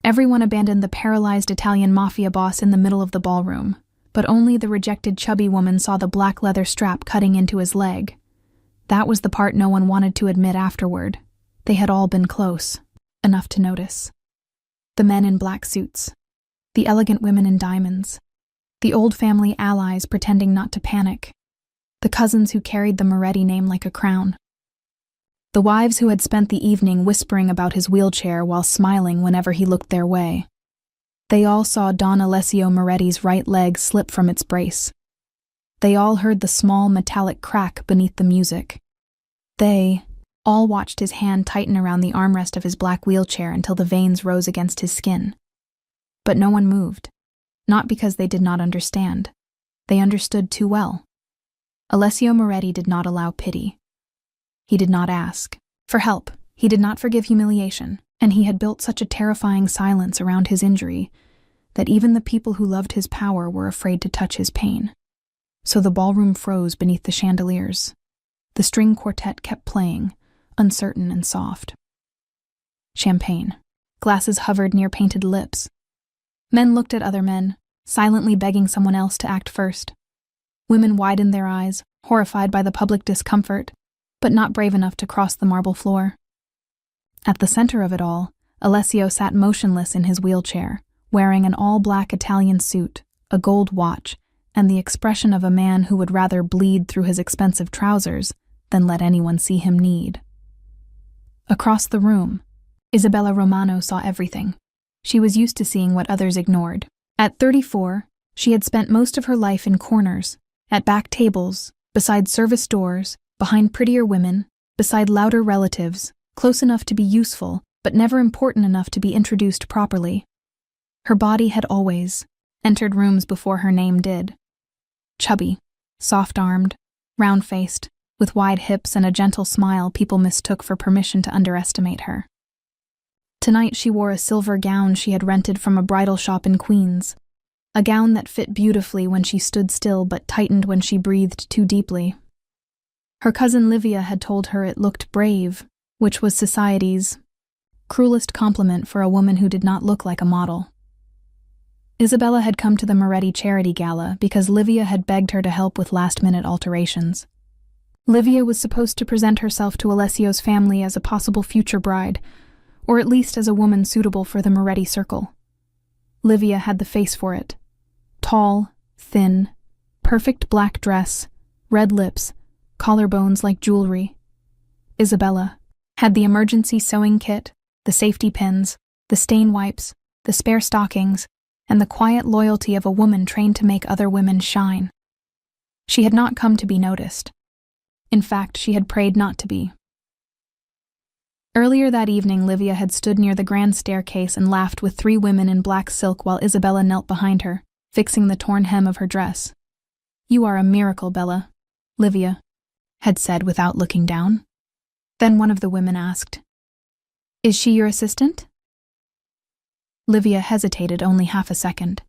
Everyone abandoned the paralyzed Italian mafia boss in the middle of the ballroom, but only the rejected chubby woman saw the black leather strap cutting into his leg. That was the part no one wanted to admit afterward. They had all been close, enough to notice. The men in black suits, the elegant women in diamonds, the old family allies pretending not to panic, the cousins who carried the Moretti name like a crown, the wives who had spent the evening whispering about his wheelchair while smiling whenever he looked their way. They all saw Don Alessio Moretti's right leg slip from its brace. They all heard the small metallic crack beneath the music. They all watched his hand tighten around the armrest of his black wheelchair until the veins rose against his skin. But no one moved, not because they did not understand. They understood too well. Alessio Moretti did not allow pity. He did not ask for help. He did not forgive humiliation, and he had built such a terrifying silence around his injury that even the people who loved his power were afraid to touch his pain. So the ballroom froze beneath the chandeliers. The string quartet kept playing, uncertain and soft. Champagne. Glasses hovered near painted lips. Men looked at other men, silently begging someone else to act first. Women widened their eyes, horrified by the public discomfort, but not brave enough to cross the marble floor. At the center of it all, Alessio sat motionless in his wheelchair, wearing an all-black Italian suit, a gold watch, and the expression of a man who would rather bleed through his expensive trousers than let anyone see him need. Across the room, Isabella Romano saw everything. She was used to seeing what others ignored. At 34, she had spent most of her life in corners, at back tables, beside service doors, behind prettier women, beside louder relatives, close enough to be useful, but never important enough to be introduced properly. Her body had always entered rooms before her name did. Chubby, soft-armed, round-faced, with wide hips and a gentle smile people mistook for permission to underestimate her. Tonight she wore a silver gown she had rented from a bridal shop in Queens, a gown that fit beautifully when she stood still but tightened when she breathed too deeply. Her cousin Livia had told her it looked brave, which was society's cruelest compliment for a woman who did not look like a model. Isabella had come to the Moretti charity gala because Livia had begged her to help with last-minute alterations. Livia was supposed to present herself to Alessio's family as a possible future bride, or at least as a woman suitable for the Moretti circle. Livia had the face for it. Tall, thin, perfect black dress, red lips, collarbones like jewelry. Isabella had the emergency sewing kit, the safety pins, the stain wipes, the spare stockings, and the quiet loyalty of a woman trained to make other women shine. She had not come to be noticed. In fact, she had prayed not to be. Earlier that evening, Livia had stood near the grand staircase and laughed with 3 women in black silk while Isabella knelt behind her, fixing the torn hem of her dress. "You are a miracle, Bella," Livia had said without looking down. Then one of the women asked, "Is she your assistant?" Livia hesitated only half a second.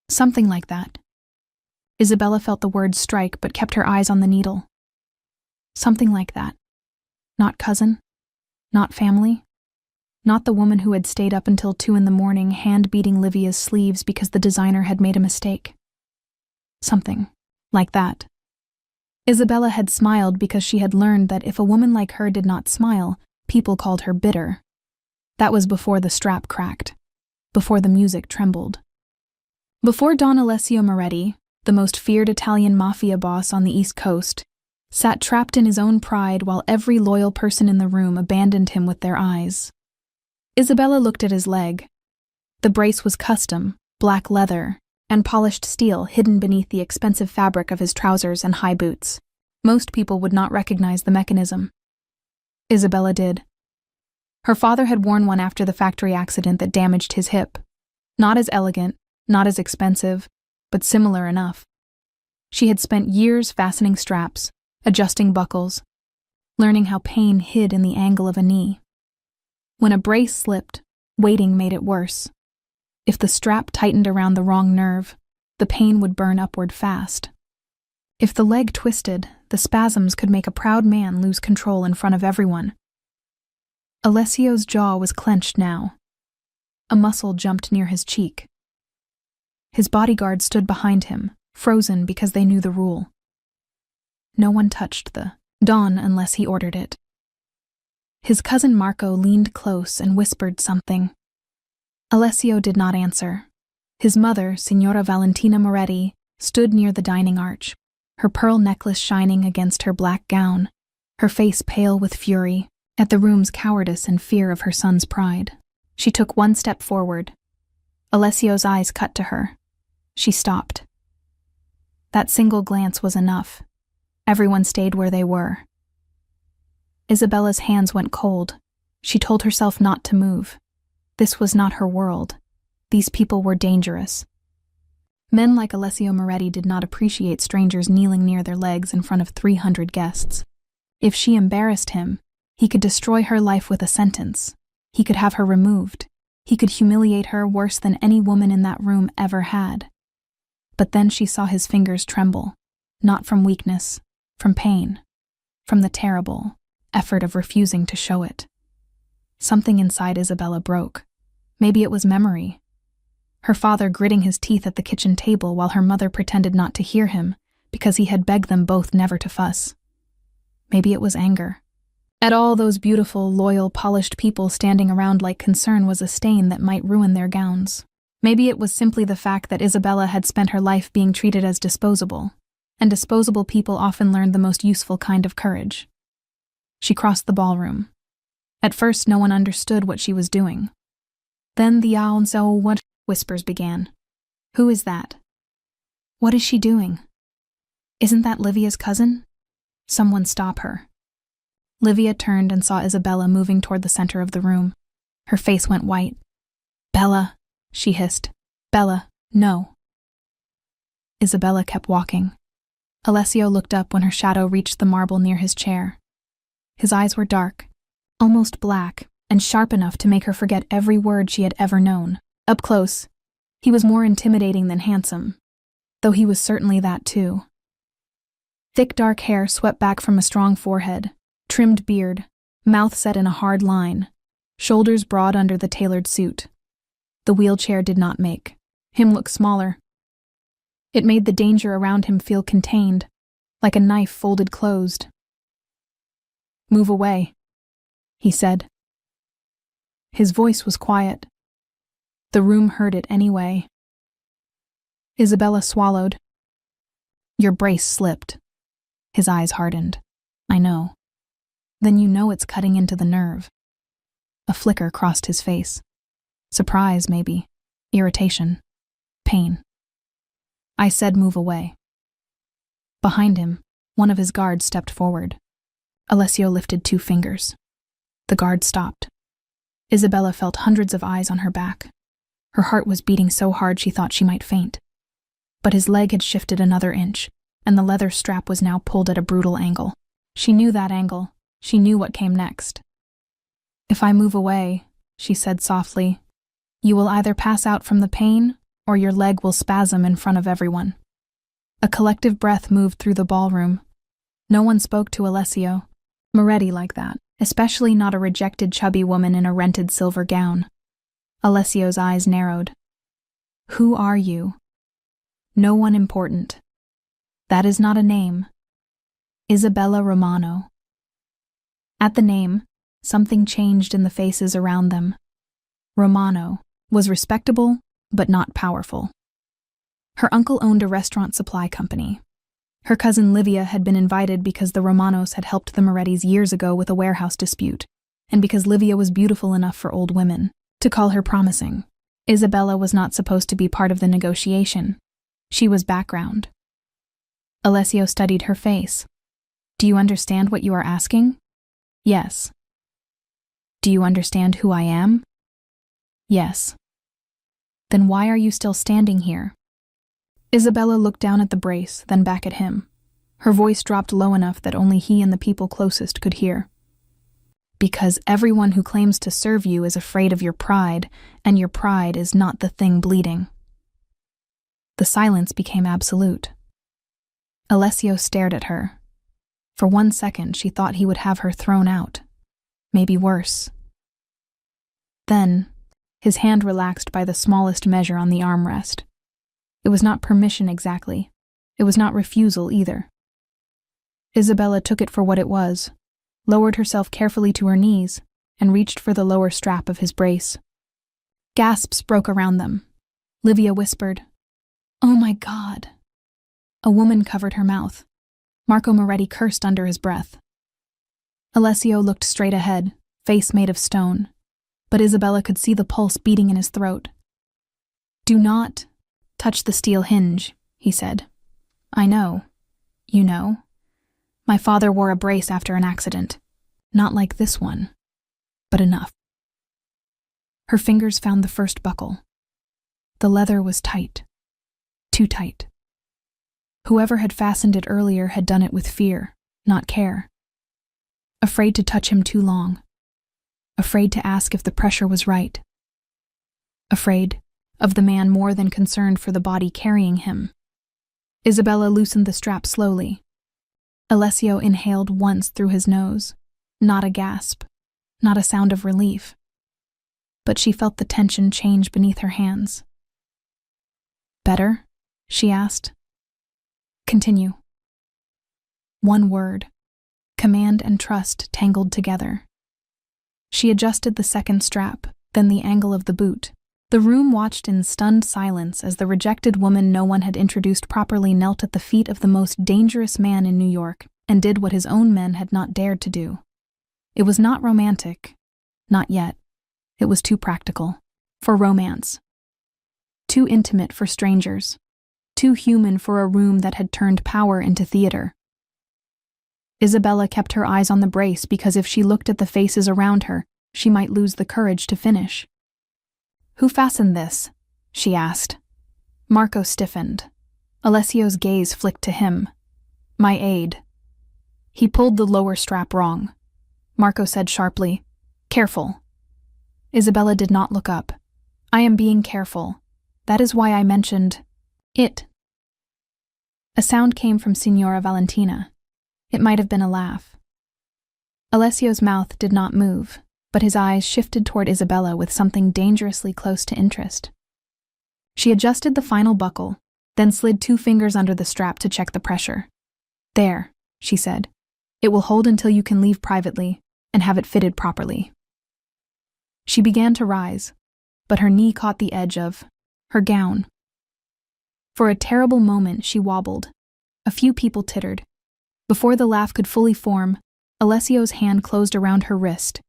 "Something like that." Isabella felt the word strike but kept her eyes on the needle. Something like that. Not cousin, not family, not the woman who had stayed up until 2 a.m, hand-beating Livia's sleeves because the designer had made a mistake. Something like that. Isabella had smiled because she had learned that if a woman like her did not smile, people called her bitter. That was before the strap cracked, before the music trembled. Before Don Alessio Moretti, the most feared Italian mafia boss on the East Coast, sat trapped in his own pride while every loyal person in the room abandoned him with their eyes. Isabella looked at his leg. The brace was custom, black leather, and polished steel hidden beneath the expensive fabric of his trousers and high boots. Most people would not recognize the mechanism. Isabella did. Her father had worn one after the factory accident that damaged his hip. Not as elegant, not as expensive, but similar enough. She had spent years fastening straps, adjusting buckles, learning how pain hid in the angle of a knee. When a brace slipped, waiting made it worse. If the strap tightened around the wrong nerve, the pain would burn upward fast. If the leg twisted, the spasms could make a proud man lose control in front of everyone. Alessio's jaw was clenched now. A muscle jumped near his cheek. His bodyguard stood behind him, frozen because they knew the rule. No one touched the dawn unless he ordered it. His cousin Marco leaned close and whispered something. Alessio did not answer. His mother, Signora Valentina Moretti, stood near the dining arch, her pearl necklace shining against her black gown, her face pale with fury at the room's cowardice and fear of her son's pride. She took one step forward. Alessio's eyes cut to her. She stopped. That single glance was enough. Everyone stayed where they were. Isabella's hands went cold. She told herself not to move. This was not her world. These people were dangerous. Men like Alessio Moretti did not appreciate strangers kneeling near their legs in front of 300 guests. If she embarrassed him, he could destroy her life with a sentence. He could have her removed. He could humiliate her worse than any woman in that room ever had. But then she saw his fingers tremble, not from weakness, from pain, from the terrible effort of refusing to show it. Something inside Isabella broke. Maybe it was memory. Her father gritting his teeth at the kitchen table while her mother pretended not to hear him because he had begged them both never to fuss. Maybe it was anger. At all those beautiful, loyal, polished people standing around like concern was a stain that might ruin their gowns. Maybe it was simply the fact that Isabella had spent her life being treated as disposable, and disposable people often learned the most useful kind of courage. She crossed the ballroom. At first, no one understood what she was doing. Then the what whispers began. Who is that? What is she doing? Isn't that Livia's cousin? Someone stop her. Livia turned and saw Isabella moving toward the center of the room. Her face went white. Bella, she hissed. Bella, no. Isabella kept walking. Alessio looked up when her shadow reached the marble near his chair. His eyes were dark, almost black, and sharp enough to make her forget every word she had ever known. Up close, he was more intimidating than handsome, though he was certainly that too. Thick dark hair swept back from a strong forehead, trimmed beard, mouth set in a hard line, shoulders broad under the tailored suit. The wheelchair did not make him look smaller. It made the danger around him feel contained, like a knife folded closed. Move away, he said. His voice was quiet. The room heard it anyway. Isabella swallowed. Your brace slipped. His eyes hardened. I know. Then you know it's cutting into the nerve. A flicker crossed his face. Surprise, maybe. Irritation. Pain. I said move away. Behind him, one of his guards stepped forward. Alessio lifted 2 fingers. The guard stopped. Isabella felt hundreds of eyes on her back. Her heart was beating so hard she thought she might faint. But his leg had shifted another inch, and the leather strap was now pulled at a brutal angle. She knew that angle. She knew what came next. If I move away, she said softly, you will either pass out from the pain or your leg will spasm in front of everyone. A collective breath moved through the ballroom. No one spoke to Alessio Moretti like that, especially not a rejected chubby woman in a rented silver gown. Alessio's eyes narrowed. Who are you? No one important. That is not a name. Isabella Romano. At the name, something changed in the faces around them. Romano was respectable, but not powerful. Her uncle owned a restaurant supply company. Her cousin Livia had been invited because the Romanos had helped the Morettis years ago with a warehouse dispute, and because Livia was beautiful enough for old women to call her promising. Isabella was not supposed to be part of the negotiation. She was background. Alessio studied her face. Do you understand what you are asking? Yes. Do you understand who I am? Yes. Then why are you still standing here? Isabella looked down at the brace, then back at him. Her voice dropped low enough that only he and the people closest could hear. Because everyone who claims to serve you is afraid of your pride, and your pride is not the thing bleeding. The silence became absolute. Alessio stared at her. For 1 second, she thought he would have her thrown out. Maybe worse. Then, his hand relaxed by the smallest measure on the armrest. It was not permission exactly. It was not refusal either. Isabella took it for what it was, lowered herself carefully to her knees, and reached for the lower strap of his brace. Gasps broke around them. Livia whispered, "Oh my God." A woman covered her mouth. Marco Moretti cursed under his breath. Alessio looked straight ahead, face made of stone, but Isabella could see the pulse beating in his throat. "Do not touch the steel hinge," he said. "I know. You know. My father wore a brace after an accident. Not like this one. But enough." Her fingers found the first buckle. The leather was tight. Too tight. Whoever had fastened it earlier had done it with fear, not care. Afraid to touch him too long. Afraid to ask if the pressure was right. Afraid of the man more than concerned for the body carrying him. Isabella loosened the strap slowly. Alessio inhaled once through his nose. Not a gasp. Not a sound of relief. But she felt the tension change beneath her hands. "Better?" she asked. "Continue." One word. Command and trust tangled together. She adjusted the second strap, then the angle of the boot. The room watched in stunned silence as the rejected woman no one had introduced properly knelt at the feet of the most dangerous man in New York and did what his own men had not dared to do. It was not romantic. Not yet. It was too practical. For romance. Too intimate for strangers. Too human for a room that had turned power into theater. Isabella kept her eyes on the brace because if she looked at the faces around her, she might lose the courage to finish. "Who fastened this?" she asked. Marco stiffened. Alessio's gaze flicked to him. "My aide." "He pulled the lower strap wrong," Marco said sharply. "Careful." Isabella did not look up. "I am being careful. That is why I mentioned it." A sound came from Signora Valentina. It might have been a laugh. Alessio's mouth did not move, but his eyes shifted toward Isabella with something dangerously close to interest. She adjusted the final buckle, then slid 2 fingers under the strap to check the pressure. "There," she said. "It will hold until you can leave privately and have it fitted properly." She began to rise, but her knee caught the edge of her gown. For a terrible moment she wobbled. A few people tittered. Before the laugh could fully form, Alessio's hand closed around her wrist.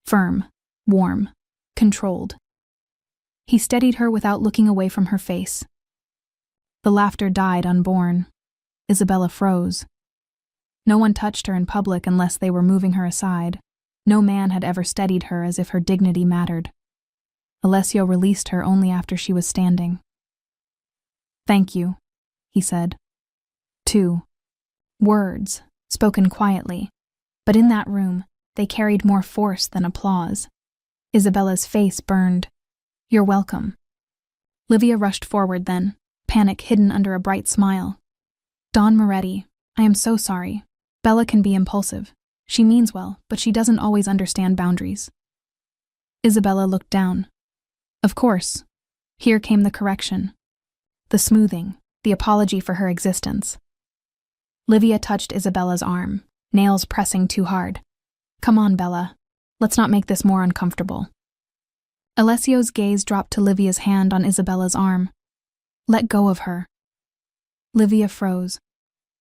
Firm, warm, controlled. He steadied her without looking away from her face. The laughter died unborn. Isabella froze. No one touched her in public unless they were moving her aside. No man had ever steadied her as if her dignity mattered. Alessio released her only after she was standing. "Thank you," he said. 2 words, spoken quietly, but in that room, they carried more force than applause. Isabella's face burned. "You're welcome." Livia rushed forward then, panic hidden under a bright smile. "Don Moretti, I am so sorry. Bella can be impulsive. She means well, but she doesn't always understand boundaries." Isabella looked down. Of course. Here came the correction. The smoothing, the apology for her existence. Livia touched Isabella's arm, nails pressing too hard. "Come on, Bella. Let's not make this more uncomfortable." Alessio's gaze dropped to Livia's hand on Isabella's arm. "Let go of her." Livia froze.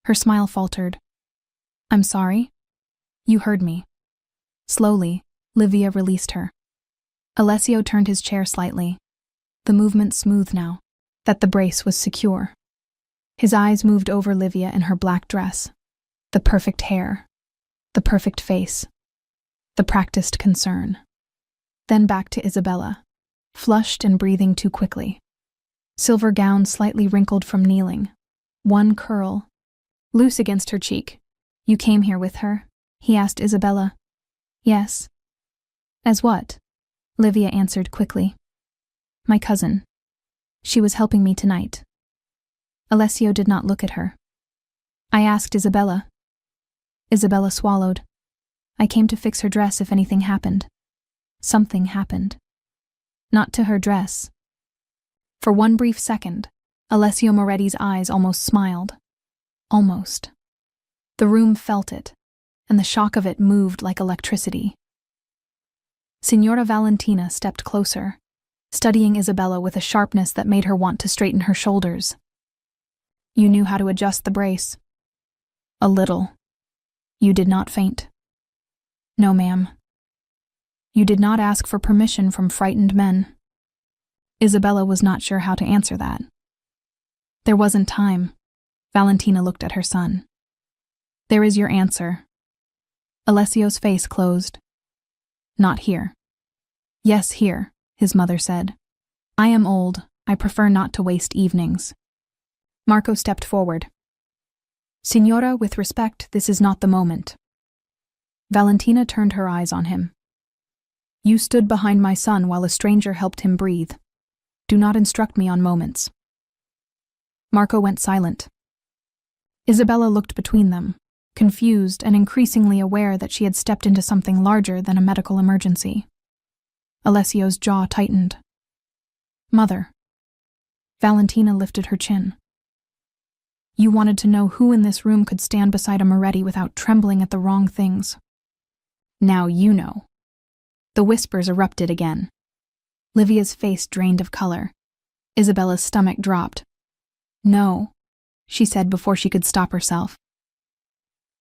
Her smile faltered. "I'm sorry?" "You heard me." Slowly, Livia released her. Alessio turned his chair slightly. The movement smooth now, that the brace was secure. His eyes moved over Livia in her black dress. The perfect hair. The perfect face. The practiced concern. Then back to Isabella, flushed and breathing too quickly. Silver gown slightly wrinkled from kneeling. One curl, loose against her cheek. "You came here with her?" he asked Isabella. "Yes." "As what?" Livia answered quickly. "My cousin. She was helping me tonight." Alessio did not look at her. "I asked Isabella." Isabella swallowed. "I came to fix her dress if anything happened." Something happened. not to her dress. For one brief second, Alessio Moretti's eyes almost smiled. Almost. The room felt it, and the shock of it moved like electricity. Signora Valentina stepped closer, studying Isabella with a sharpness that made her want to straighten her shoulders. You knew how to adjust the brace. A little. You did not faint. No, ma'am. You did not ask for permission from frightened men. Isabella was not sure how to answer that. There wasn't time. Valentina looked at her son. There is your answer. Alessio's face closed. Not here. Yes, here, his mother said. I am old. I prefer not to waste evenings. Marco stepped forward. Signora, with respect, this is not the moment. Valentina turned her eyes on him. You stood behind my son while a stranger helped him breathe. Do not instruct me on moments. Marco went silent. Isabella looked between them, confused and increasingly aware that she had stepped into something larger than a medical emergency. Alessio's jaw tightened. Mother. Valentina lifted her chin. You wanted to know who in this room could stand beside a Moretti without trembling at the wrong things. Now you know. The whispers erupted again. Livia's face drained of color. Isabella's stomach dropped. No, she said before she could stop herself.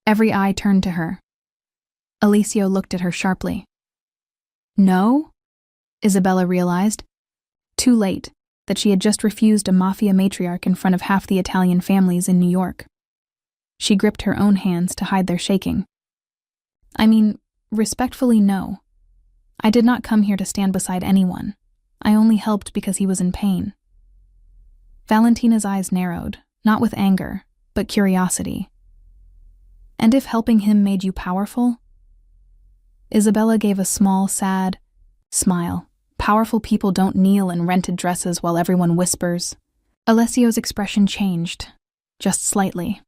Every eye turned to her. Alessio looked at her sharply. No? Isabella realized, too late, that she had just refused a mafia matriarch in front of half the Italian families in New York. She gripped her own hands to hide their shaking. I mean, respectfully, no. I did not come here to stand beside anyone. I only helped because he was in pain. Valentina's eyes narrowed, not with anger, but curiosity. And if helping him made you powerful? Isabella gave a small, sad smile. Powerful people don't kneel in rented dresses while everyone whispers. Alessio's expression changed, just slightly.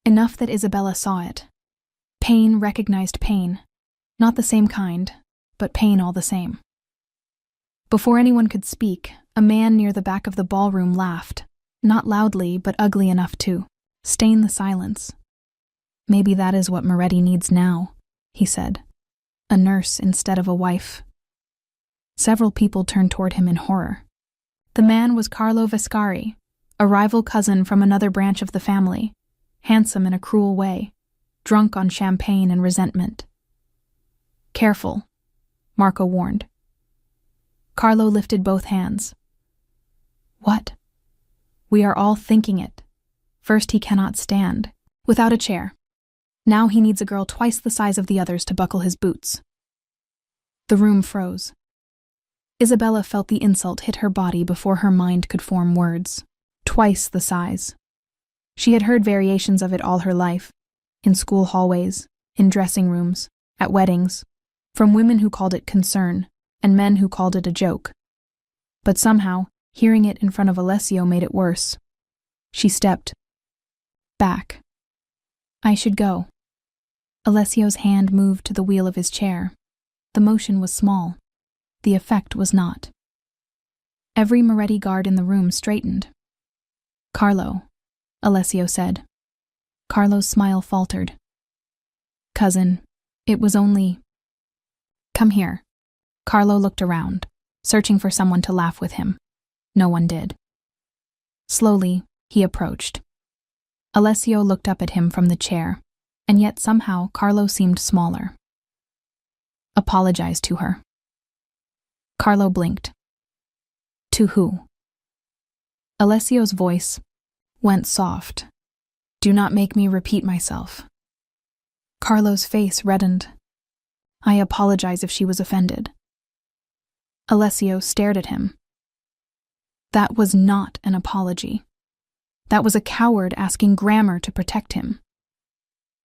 Enough that Isabella saw it. Pain recognized pain. Not the same kind, but pain all the same. Before anyone could speak, a man near the back of the ballroom laughed, not loudly, but ugly enough to stain the silence. Maybe that is what Moretti needs now, he said. A nurse instead of a wife. Several people turned toward him in horror. The man was Carlo Vescari, a rival cousin from another branch of the family, handsome in a cruel way, drunk on champagne and resentment. Careful, Marco warned. Carlo lifted both hands. What? We are all thinking it. First, he cannot stand, without a chair. Now he needs a girl twice the size of the others to buckle his boots. The room froze. Isabella felt the insult hit her body before her mind could form words. Twice the size. She had heard variations of it all her life, in school hallways, in dressing rooms, at weddings, from women who called it concern, and men who called it a joke. But somehow, hearing it in front of Alessio made it worse. She stepped back. I should go. Alessio's hand moved to the wheel of his chair. The motion was small. The effect was not. Every Moretti guard in the room straightened. Carlo, Alessio said. Carlo's smile faltered. Cousin, it was only... Come here. Carlo looked around, searching for someone to laugh with him. No one did. Slowly, he approached. Alessio looked up at him from the chair, and yet somehow Carlo seemed smaller. Apologize to her. Carlo blinked. To who? Alessio's voice went soft. Do not make me repeat myself. Carlo's face reddened. I apologize if she was offended. Alessio stared at him. That was not an apology. That was a coward asking grammar to protect him.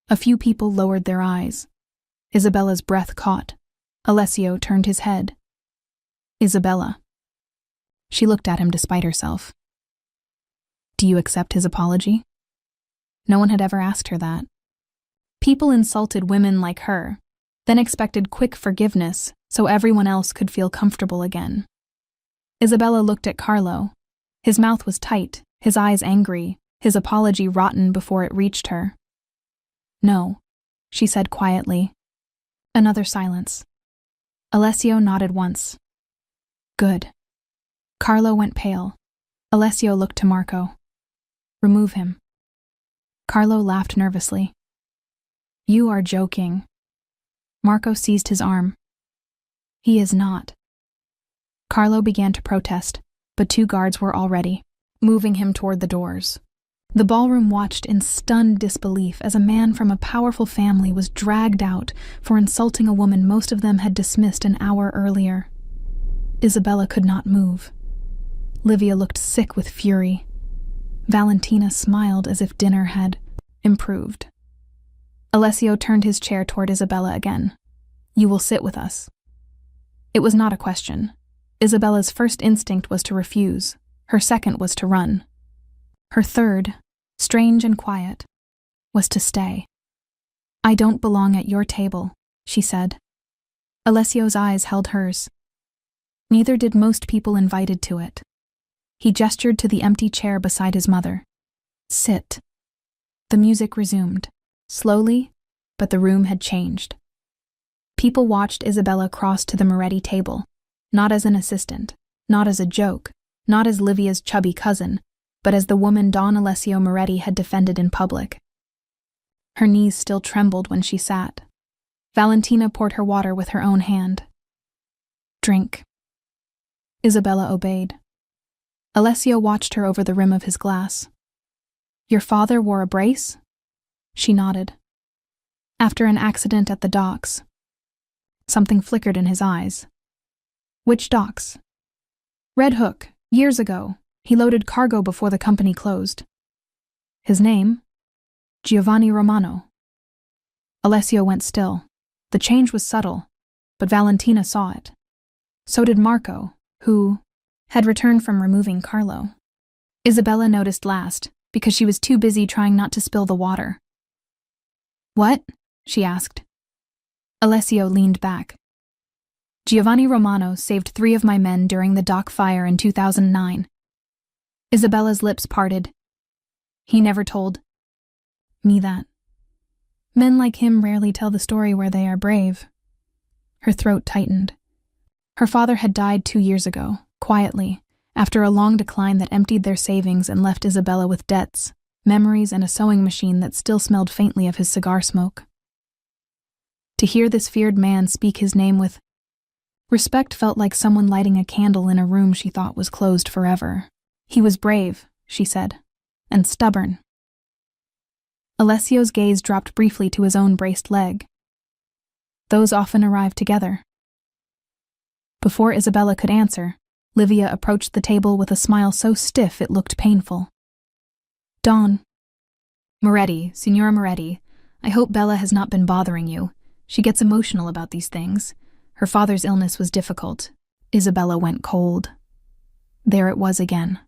A few people lowered their eyes. Isabella's breath caught. Alessio turned his head. Isabella. She looked at him despite herself. Do you accept his apology? No one had ever asked her that. People insulted women like her, then expected quick forgiveness so everyone else could feel comfortable again. Isabella looked at Carlo. His mouth was tight, his eyes angry, his apology rotten before it reached her. "No," she said quietly. Another silence. Alessio nodded once. "Good." Carlo went pale. Alessio looked to Marco. "Remove him." Carlo laughed nervously. "You are joking." Marco seized his arm. "He is not." Carlo began to protest, but 2 guards were already moving him toward the doors. The ballroom watched in stunned disbelief as a man from a powerful family was dragged out for insulting a woman most of them had dismissed an hour earlier. Isabella could not move. Livia looked sick with fury. Valentina smiled as if dinner had improved. Alessio turned his chair toward Isabella again. "You will sit with us." It was not a question. Isabella's first instinct was to refuse. Her second was to run. Her third, strange and quiet, was to stay. "I don't belong at your table," she said. Alessio's eyes held hers. Neither did most people invited to it. He gestured to the empty chair beside his mother. "Sit." The music resumed, slowly, but the room had changed. People watched Isabella cross to the Moretti table, not as an assistant, not as a joke, not as Livia's chubby cousin, but as the woman Don Alessio Moretti had defended in public. Her knees still trembled when she sat. Valentina poured her water with her own hand. "Drink." Isabella obeyed. Alessio watched her over the rim of his glass. "Your father wore a brace?" She nodded. "After an accident at the docks." Something flickered in his eyes. "Which docks?" "Red Hook, years ago. He loaded cargo before the company closed." "His name?" "Giovanni Romano." Alessio went still. The change was subtle, but Valentina saw it. So did Marco, who had returned from removing Carlo. Isabella noticed last, because she was too busy trying not to spill the water. "What?" she asked. Alessio leaned back. "Giovanni Romano saved 3 of my men during the dock fire in 2009. Isabella's lips parted. "He never told me that. Men like him rarely tell the story where they are brave." Her throat tightened. Her father had died 2 years ago, quietly, after a long decline that emptied their savings and left Isabella with debts, memories, and a sewing machine that still smelled faintly of his cigar smoke. To hear this feared man speak his name with respect felt like someone lighting a candle in a room she thought was closed forever. "He was brave," she said, "and stubborn." Alessio's gaze dropped briefly to his own braced leg. "Those often arrive together." Before Isabella could answer, Livia approached the table with a smile so stiff it looked painful. "Don." "Moretti, Signora Moretti, I hope Bella has not been bothering you. She gets emotional about these things. Her father's illness was difficult." Isabella went cold. There it was again.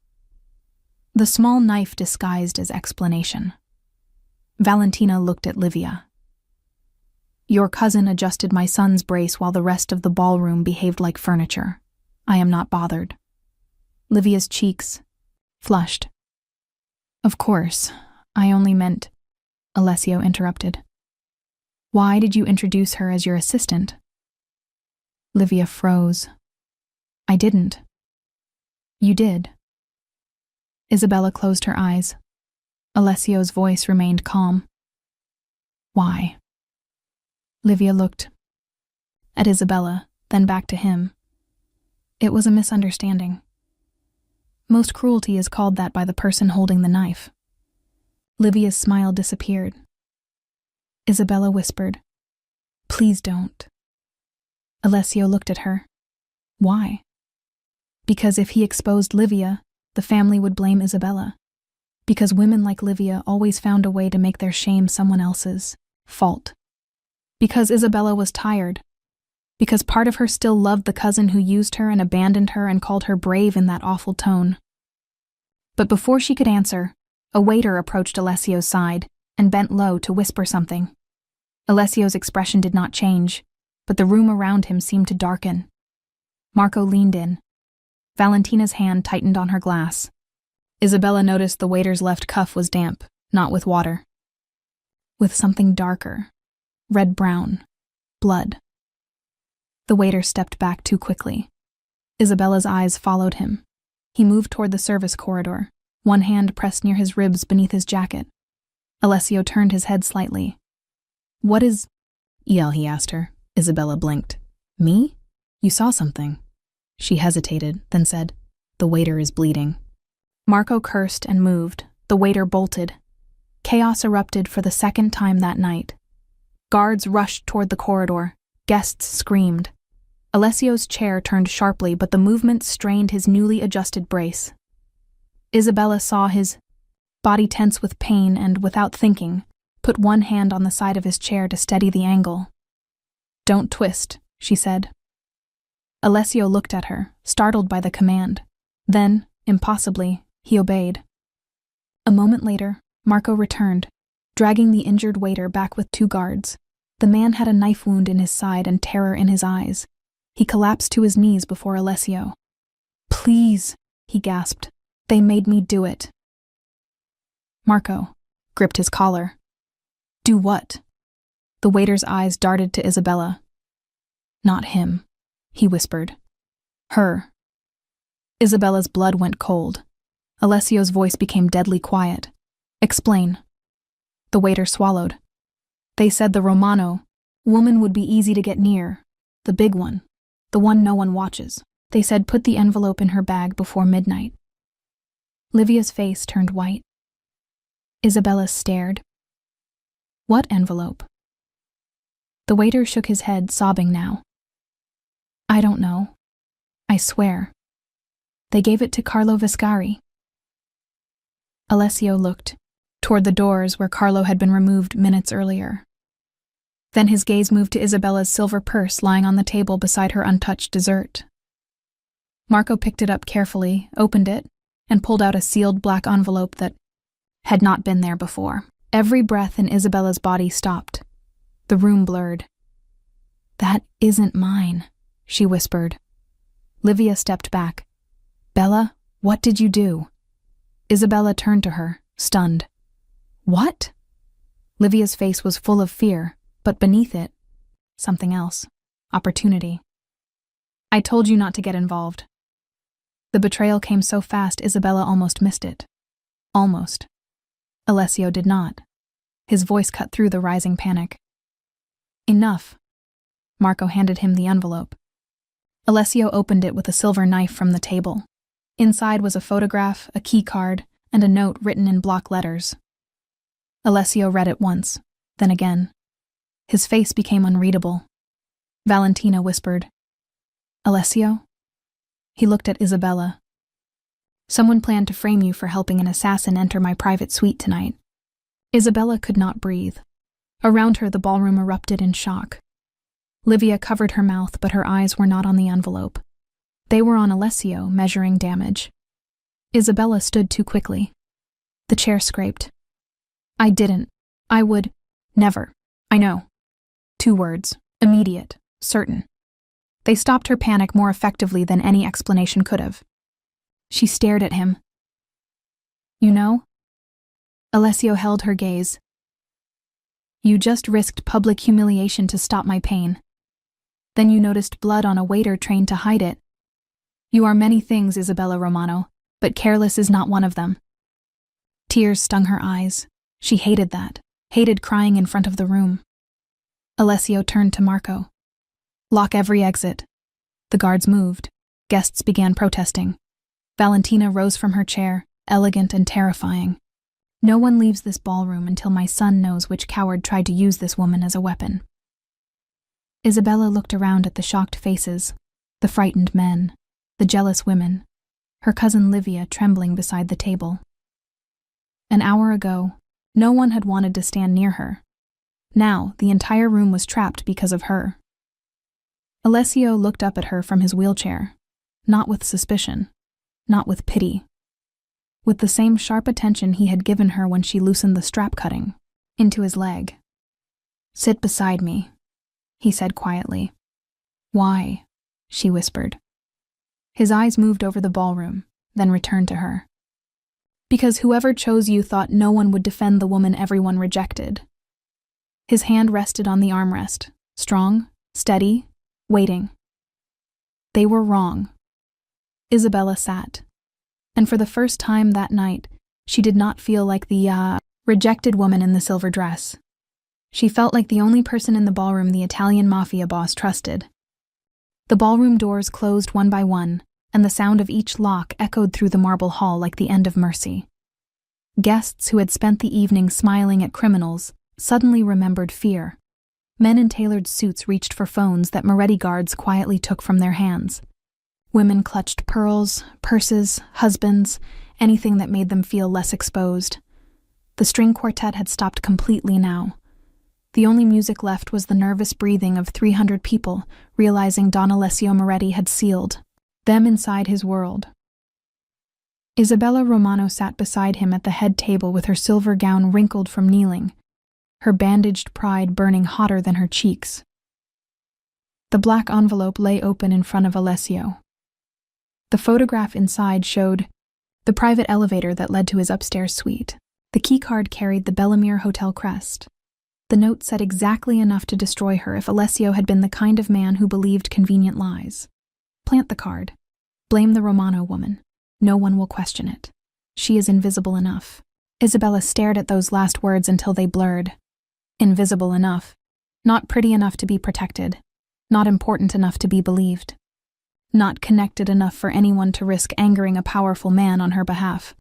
The small knife disguised as explanation. Valentina looked at Livia. "Your cousin adjusted my son's brace while the rest of the ballroom behaved like furniture. I am not bothered." Livia's cheeks flushed. "Of course, I only meant," Alessio interrupted. "Why did you introduce her as your assistant?" Livia froze. "I didn't." "You did." Isabella closed her eyes. Alessio's voice remained calm. "Why?" Livia looked at Isabella, then back to him. "It was a misunderstanding. Most cruelty is called that by the person holding the knife." Livia's smile disappeared. Isabella whispered, "Please don't." Alessio looked at her. "Why?" "Because if he exposed Livia, the family would blame Isabella. Because women like Livia always found a way to make their shame someone else's fault. Because Isabella was tired. Because part of her still loved the cousin who used her and abandoned her and called her brave in that awful tone." But before she could answer, a waiter approached Alessio's side and bent low to whisper something. Alessio's expression did not change, but the room around him seemed to darken. Marco leaned in. Valentina's hand tightened on her glass. Isabella noticed the waiter's left cuff was damp, not with water. With something darker. Red-brown. Blood. The waiter stepped back too quickly. Isabella's eyes followed him. He moved toward the service corridor, one hand pressed near his ribs beneath his jacket. Alessio turned his head slightly. "What is—" "EL," he asked her. Isabella blinked. "Me? You saw something." She hesitated, then said, "The waiter is bleeding." Marco cursed and moved. The waiter bolted. Chaos erupted for the second time that night. Guards rushed toward the corridor. Guests screamed. Alessio's chair turned sharply, but the movement strained his newly adjusted brace. Isabella saw his body tense with pain and, without thinking, put one hand on the side of his chair to steady the angle. "Don't twist," she said. Alessio looked at her, startled by the command. Then, impossibly, he obeyed. A moment later, Marco returned, dragging the injured waiter back with 2 guards. The man had a knife wound in his side and terror in his eyes. He collapsed to his knees before Alessio. "Please," he gasped. "They made me do it." Marco gripped his collar. "Do what?" The waiter's eyes darted to Isabella. "Not him," he whispered. "Her." Isabella's blood went cold. Alessio's voice became deadly quiet. "Explain." The waiter swallowed. "They said the Romano woman would be easy to get near. The big one. The one no one watches. They said put the envelope in her bag before midnight." Livia's face turned white. Isabella stared. "What envelope?" The waiter shook his head, sobbing now. "I don't know. I swear. They gave it to Carlo Viscari." Alessio looked toward the doors where Carlo had been removed minutes earlier. Then his gaze moved to Isabella's silver purse lying on the table beside her untouched dessert. Marco picked it up carefully, opened it, and pulled out a sealed black envelope that had not been there before. Every breath in Isabella's body stopped. The room blurred. "That isn't mine," she whispered. Livia stepped back. "Bella, what did you do?" Isabella turned to her, stunned. "What?" Livia's face was full of fear, but beneath it, something else. Opportunity. "I told you not to get involved." The betrayal came so fast Isabella almost missed it. Almost. Alessio did not. His voice cut through the rising panic. "Enough." Marco handed him the envelope. Alessio opened it with a silver knife from the table. Inside was a photograph, a key card, and a note written in block letters. Alessio read it once, then again. His face became unreadable. Valentina whispered, "Alessio?" He looked at Isabella. "Someone planned to frame you for helping an assassin enter my private suite tonight." Isabella could not breathe. Around her, the ballroom erupted in shock. Livia covered her mouth, but her eyes were not on the envelope. They were on Alessio, measuring damage. Isabella stood too quickly. The chair scraped. "I didn't. I would. Never. I know." 2 words. Immediate. Certain. They stopped her panic more effectively than any explanation could have. She stared at him. "You know?" Alessio held her gaze. "You just risked public humiliation to stop my pain. Then you noticed blood on a waiter trained to hide it. You are many things, Isabella Romano, but careless is not one of them." Tears stung her eyes. She hated that, hated crying in front of the room. Alessio turned to Marco. "Lock every exit." The guards moved. Guests began protesting. Valentina rose from her chair, elegant and terrifying. "No one leaves this ballroom until my son knows which coward tried to use this woman as a weapon." Isabella looked around at the shocked faces, the frightened men, the jealous women, her cousin Livia trembling beside the table. An hour ago, no one had wanted to stand near her. Now, the entire room was trapped because of her. Alessio looked up at her from his wheelchair, not with suspicion, not with pity. With the same sharp attention he had given her when she loosened the strap cutting, into his leg. "Sit beside me," he said quietly. "Why?" she whispered. His eyes moved over the ballroom, then returned to her. Because whoever chose you thought no one would defend the woman everyone rejected. His hand rested on the armrest, strong, steady, waiting. They were wrong. Isabella sat, and for the first time that night, she did not feel like the rejected woman in the silver dress. She felt like the only person in the ballroom the Italian mafia boss trusted. The ballroom doors closed one by one, and the sound of each lock echoed through the marble hall like the end of mercy. Guests who had spent the evening smiling at criminals suddenly remembered fear. Men in tailored suits reached for phones that Moretti guards quietly took from their hands. Women clutched pearls, purses, husbands, anything that made them feel less exposed. The string quartet had stopped completely now. The only music left was the nervous breathing of 300 people, realizing Don Alessio Moretti had sealed them inside his world. Isabella Romano sat beside him at the head table with her silver gown wrinkled from kneeling, her bandaged pride burning hotter than her cheeks. The black envelope lay open in front of Alessio. The photograph inside showed the private elevator that led to his upstairs suite. The keycard carried the Bellamere Hotel crest. The note said exactly enough to destroy her if Alessio had been the kind of man who believed convenient lies. Plant the card. Blame the Romano woman. No one will question it. She is invisible enough. Isabella stared at those last words until they blurred. Invisible enough. Not pretty enough to be protected. Not important enough to be believed. Not connected enough for anyone to risk angering a powerful man on her behalf.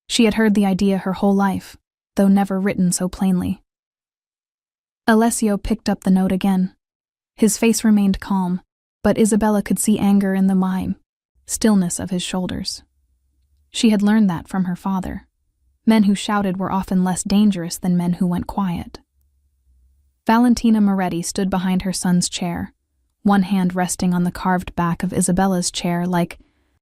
She had heard the idea her whole life, though never written so plainly. Alessio picked up the note again. His face remained calm, but Isabella could see anger in the stillness of his shoulders. She had learned that from her father. Men who shouted were often less dangerous than men who went quiet. Valentina Moretti stood behind her son's chair, one hand resting on the carved back of Isabella's chair like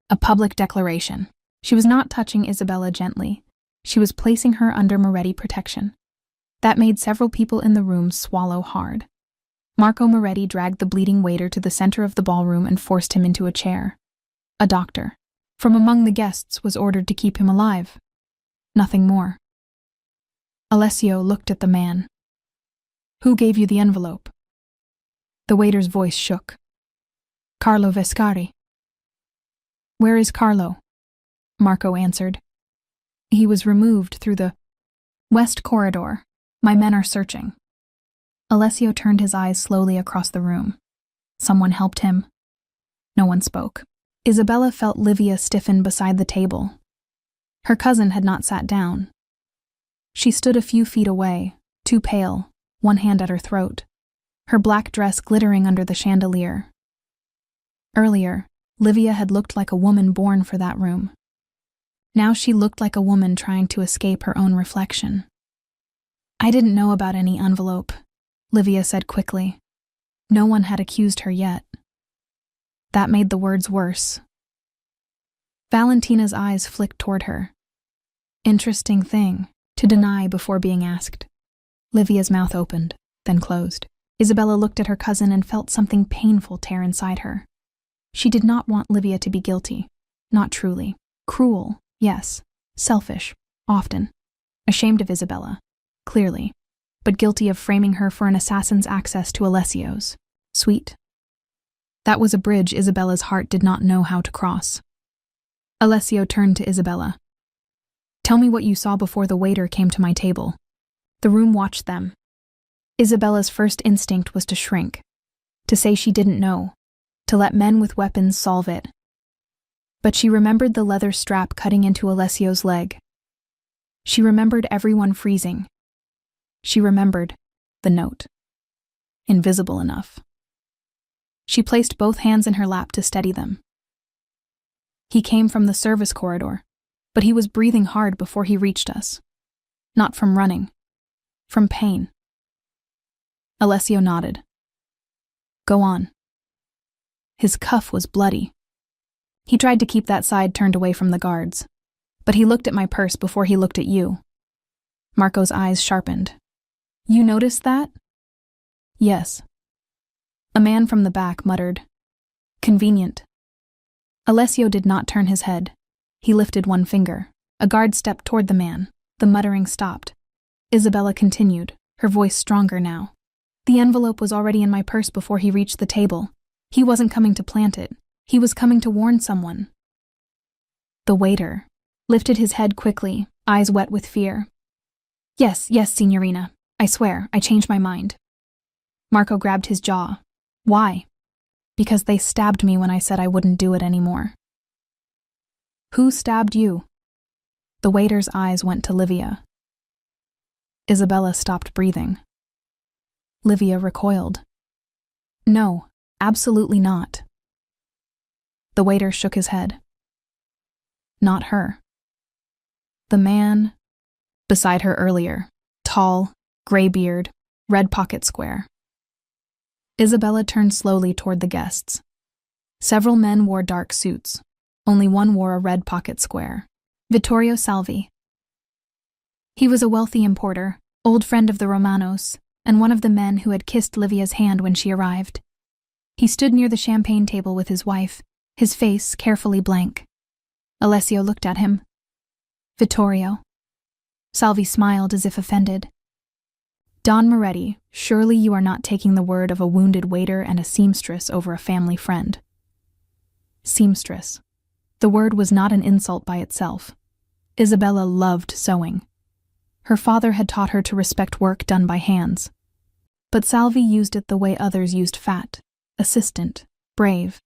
a public declaration. She was not touching Isabella gently. She was placing her under Moretti protection. That made several people in the room swallow hard. Marco Moretti dragged the bleeding waiter to the center of the ballroom and forced him into a chair. A doctor, from among the guests, was ordered to keep him alive. Nothing more. Alessio looked at the man. Who gave you the envelope? The waiter's voice shook. Carlo Vescari. Where is Carlo? Marco answered. He was removed through the west corridor. My men are searching. Alessio turned his eyes slowly across the room. Someone helped him. No one spoke. Isabella felt Livia stiffen beside the table. Her cousin had not sat down. She stood a few feet away, too pale, one hand at her throat, her black dress glittering under the chandelier. Earlier, Livia had looked like a woman born for that room. Now she looked like a woman trying to escape her own reflection. I didn't know about any envelope, Livia said quickly. No one had accused her yet. That made the words worse. Valentina's eyes flicked toward her. Interesting thing, to deny before being asked. Livia's mouth opened, then closed. Isabella looked at her cousin and felt something painful tear inside her. She did not want Livia to be guilty. Not truly. Cruel, yes. Selfish, often. Ashamed of Isabella, clearly. But guilty of framing her for an assassin's access to Alessio's. Sweet. That was a bridge Isabella's heart did not know how to cross. Alessio turned to Isabella. Tell me what you saw before the waiter came to my table. The room watched them. Isabella's first instinct was to shrink, to say she didn't know, to let men with weapons solve it. But she remembered the leather strap cutting into Alessio's leg. She remembered everyone freezing. She remembered the note. Invisible enough. She placed both hands in her lap to steady them. He came from the service corridor, but he was breathing hard before he reached us. Not from running. From pain. Alessio nodded. Go on. His cuff was bloody. He tried to keep that side turned away from the guards, but he looked at my purse before he looked at you. Marco's eyes sharpened. You noticed that? Yes. A man from the back muttered, Convenient. Alessio did not turn his head. He lifted one finger. A guard stepped toward the man. The muttering stopped. Isabella continued, her voice stronger now. The envelope was already in my purse before he reached the table. He wasn't coming to plant it. He was coming to warn someone. The waiter lifted his head quickly, eyes wet with fear. Yes, signorina. I swear, I changed my mind. Marco grabbed his jaw. Why? Because they stabbed me when I said I wouldn't do it anymore. Who stabbed you? The waiter's eyes went to Livia. Isabella stopped breathing. Livia recoiled. No, absolutely not. The waiter shook his head. Not her. The man beside her earlier, tall, gray beard, red pocket square. Isabella turned slowly toward the guests. Several men wore dark suits. Only one wore a red pocket square. Vittorio Salvi. He was a wealthy importer, old friend of the Romanos, and one of the men who had kissed Livia's hand when she arrived. He stood near the champagne table with his wife, his face carefully blank. Alessio looked at him. Vittorio. Salvi smiled as if offended. Don Moretti, surely you are not taking the word of a wounded waiter and a seamstress over a family friend. Seamstress. The word was not an insult by itself. Isabella loved sewing. Her father had taught her to respect work done by hands. But Salvi used it the way others used fat, assistant, brave.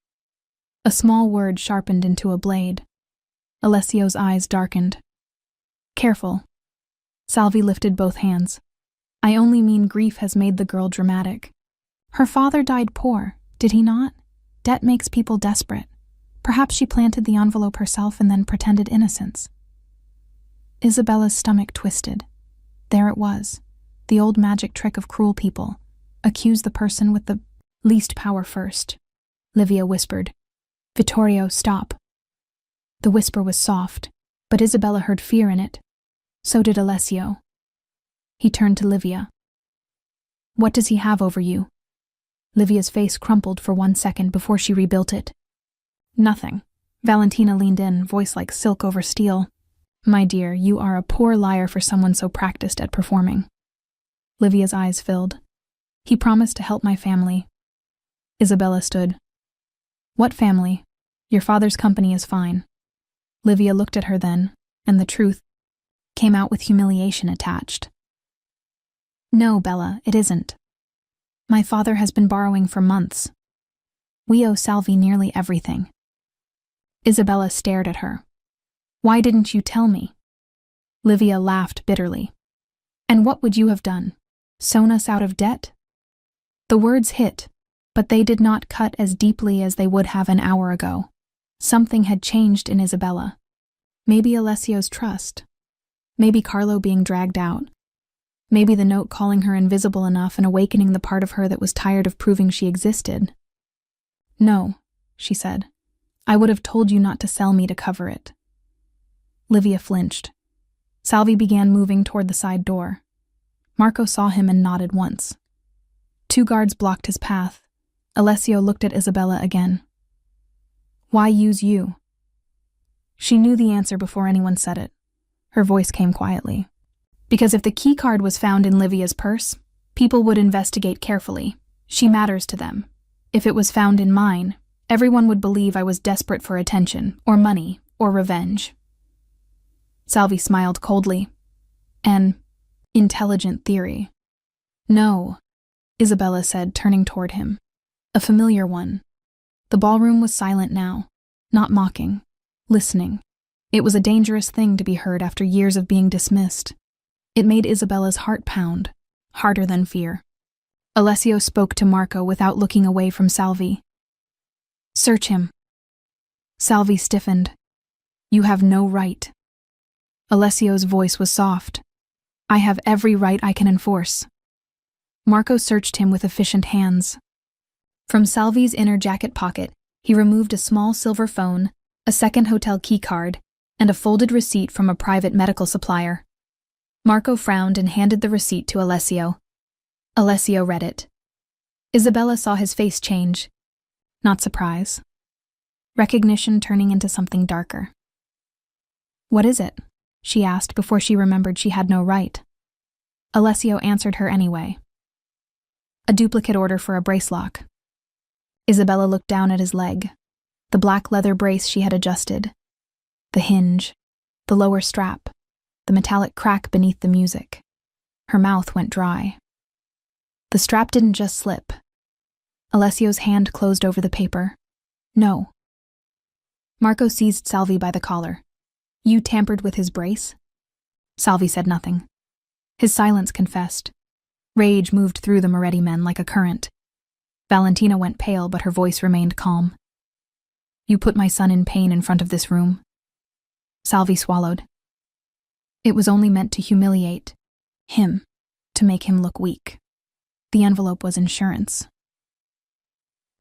A small word sharpened into a blade. Alessio's eyes darkened. Careful. Salvi lifted both hands. I only mean grief has made the girl dramatic. Her father died poor, did he not? Debt makes people desperate. Perhaps she planted the envelope herself and then pretended innocence. Isabella's stomach twisted. There it was, the old magic trick of cruel people. Accuse the person with the least power first. Livia whispered. Vittorio, stop. The whisper was soft, but Isabella heard fear in it. So did Alessio. He turned to Livia. What does he have over you? Livia's face crumpled for 1 second before she rebuilt it. Nothing. Valentina leaned in, voice like silk over steel. My dear, you are a poor liar for someone so practiced at performing. Livia's eyes filled. He promised to help my family. Isabella stood. What family? Your father's company is fine. Livia looked at her then, and the truth came out with humiliation attached. No, Bella, it isn't. My father has been borrowing for months. We owe Salvi nearly everything. Isabella stared at her. Why didn't you tell me? Livia laughed bitterly. And what would you have done? Sewn us out of debt? The words hit, but they did not cut as deeply as they would have an hour ago. Something had changed in Isabella. Maybe Alessio's trust. Maybe Carlo being dragged out. Maybe the note calling her invisible enough and awakening the part of her that was tired of proving she existed. No, she said. I would have told you not to sell me to cover it. Livia flinched. Salvi began moving toward the side door. Marco saw him and nodded once. 2 guards blocked his path. Alessio looked at Isabella again. Why use you? She knew the answer before anyone said it. Her voice came quietly. Because if the key card was found in Livia's purse, people would investigate carefully. She matters to them. If it was found in mine, everyone would believe I was desperate for attention, or money, or revenge. Salvi smiled coldly. An intelligent theory. No, Isabella said, turning toward him. A familiar one. The ballroom was silent now, not mocking, listening. It was a dangerous thing to be heard after years of being dismissed. It made Isabella's heart pound, harder than fear. Alessio spoke to Marco without looking away from Salvi. Search him. Salvi stiffened. You have no right. Alessio's voice was soft. I have every right I can enforce. Marco searched him with efficient hands. From Salvi's inner jacket pocket, he removed a small silver phone, a second hotel key card, and a folded receipt from a private medical supplier. Marco frowned and handed the receipt to Alessio. Alessio read it. Isabella saw his face change. Not surprise. recognition turning into something darker. "What is it?" she asked before she remembered she had no right. Alessio answered her anyway. "A duplicate order for a bracelock." Isabella looked down at his leg, the black leather brace she had adjusted, the hinge, the lower strap, the metallic crack beneath the music. Her mouth went dry. The strap didn't just slip. Alessio's hand closed over the paper. "No." Marco seized Salvi by the collar. "You tampered with his brace?" Salvi said nothing. His silence confessed. Rage moved through the Moretti men like a current. Valentina went pale, but her voice remained calm. "You put my son in pain in front of this room." Salvi swallowed. "It was only meant to humiliate him, to make him look weak. The envelope was insurance."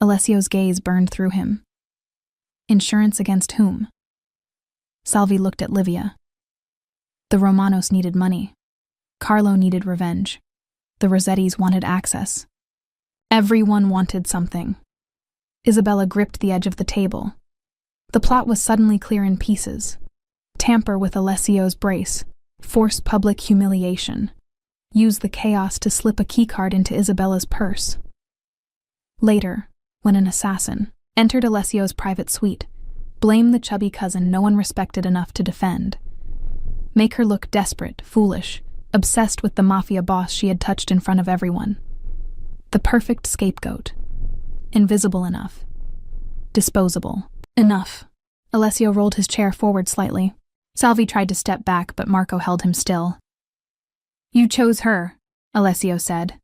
Alessio's gaze burned through him. Insurance against whom? Salvi looked at Livia. The Romanos needed money. Carlo needed revenge. The Rossettis wanted access. Everyone wanted something. Isabella gripped the edge of the table. The plot was suddenly clear in pieces. Tamper with Alessio's brace. Force public humiliation. Use the chaos to slip a keycard into Isabella's purse. Later, when an assassin entered Alessio's private suite, blame the chubby cousin no one respected enough to defend. Make her look desperate, foolish, obsessed with the mafia boss she had touched in front of everyone. The perfect scapegoat. Invisible enough. Disposable. Enough. Alessio rolled his chair forward slightly. Salvi tried to step back, but Marco held him still. "You chose her," Alessio said.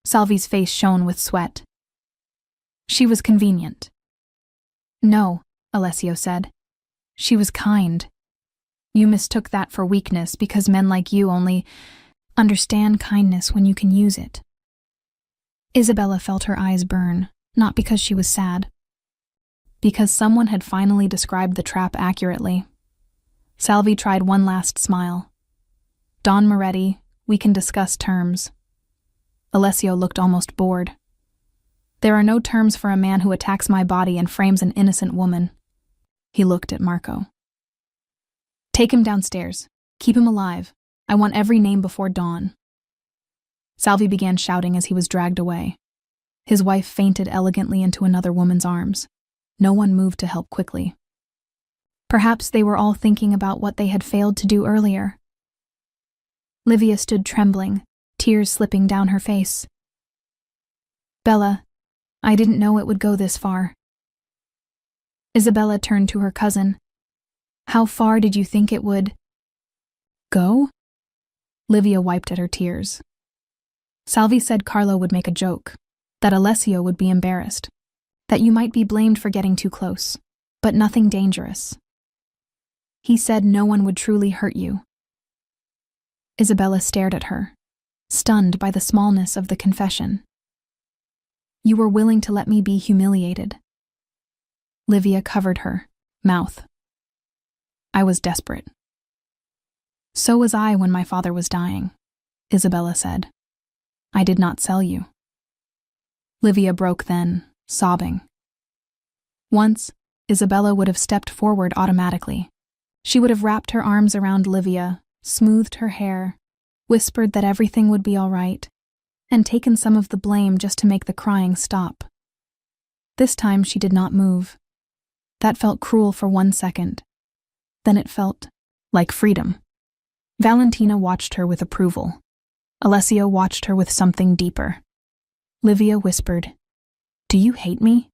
Salvi's face shone with sweat. "She was convenient." "No," Alessio said. "She was kind. You mistook that for weakness because men like you only understand kindness when you can use it." Isabella felt her eyes burn, not because she was sad. Because someone had finally described the trap accurately. Salvi tried one last smile. "Don Moretti, we can discuss terms." Alessio looked almost bored. "There are no terms for a man who attacks my body and frames an innocent woman." He looked at Marco. "Take him downstairs. Keep him alive. I want every name before dawn." Salvi began shouting as he was dragged away. His wife fainted elegantly into another woman's arms. No one moved to help quickly. Perhaps they were all thinking about what they had failed to do earlier. Livia stood trembling, tears slipping down her face. "Bella, I didn't know it would go this far." Isabella turned to her cousin. "How far did you think it would go?" Livia wiped at her tears. Salvi said Carlo would make a joke, that Alessio would be embarrassed, that you might be blamed for getting too close, but nothing dangerous. He said no one would truly hurt you. Isabella stared at her, stunned by the smallness of the confession. "You were willing to let me be humiliated." Livia covered her mouth. "I was desperate." "So was I when my father was dying," Isabella said. "I did not sell you." Livia broke then, sobbing. Once, Isabella would have stepped forward automatically. She would have wrapped her arms around Livia, smoothed her hair, whispered that everything would be all right, and taken some of the blame just to make the crying stop. This time she did not move. That felt cruel for 1 second. Then it felt like freedom. Valentina watched her with approval. Alessio watched her with something deeper. Livia whispered, "Do you hate me?"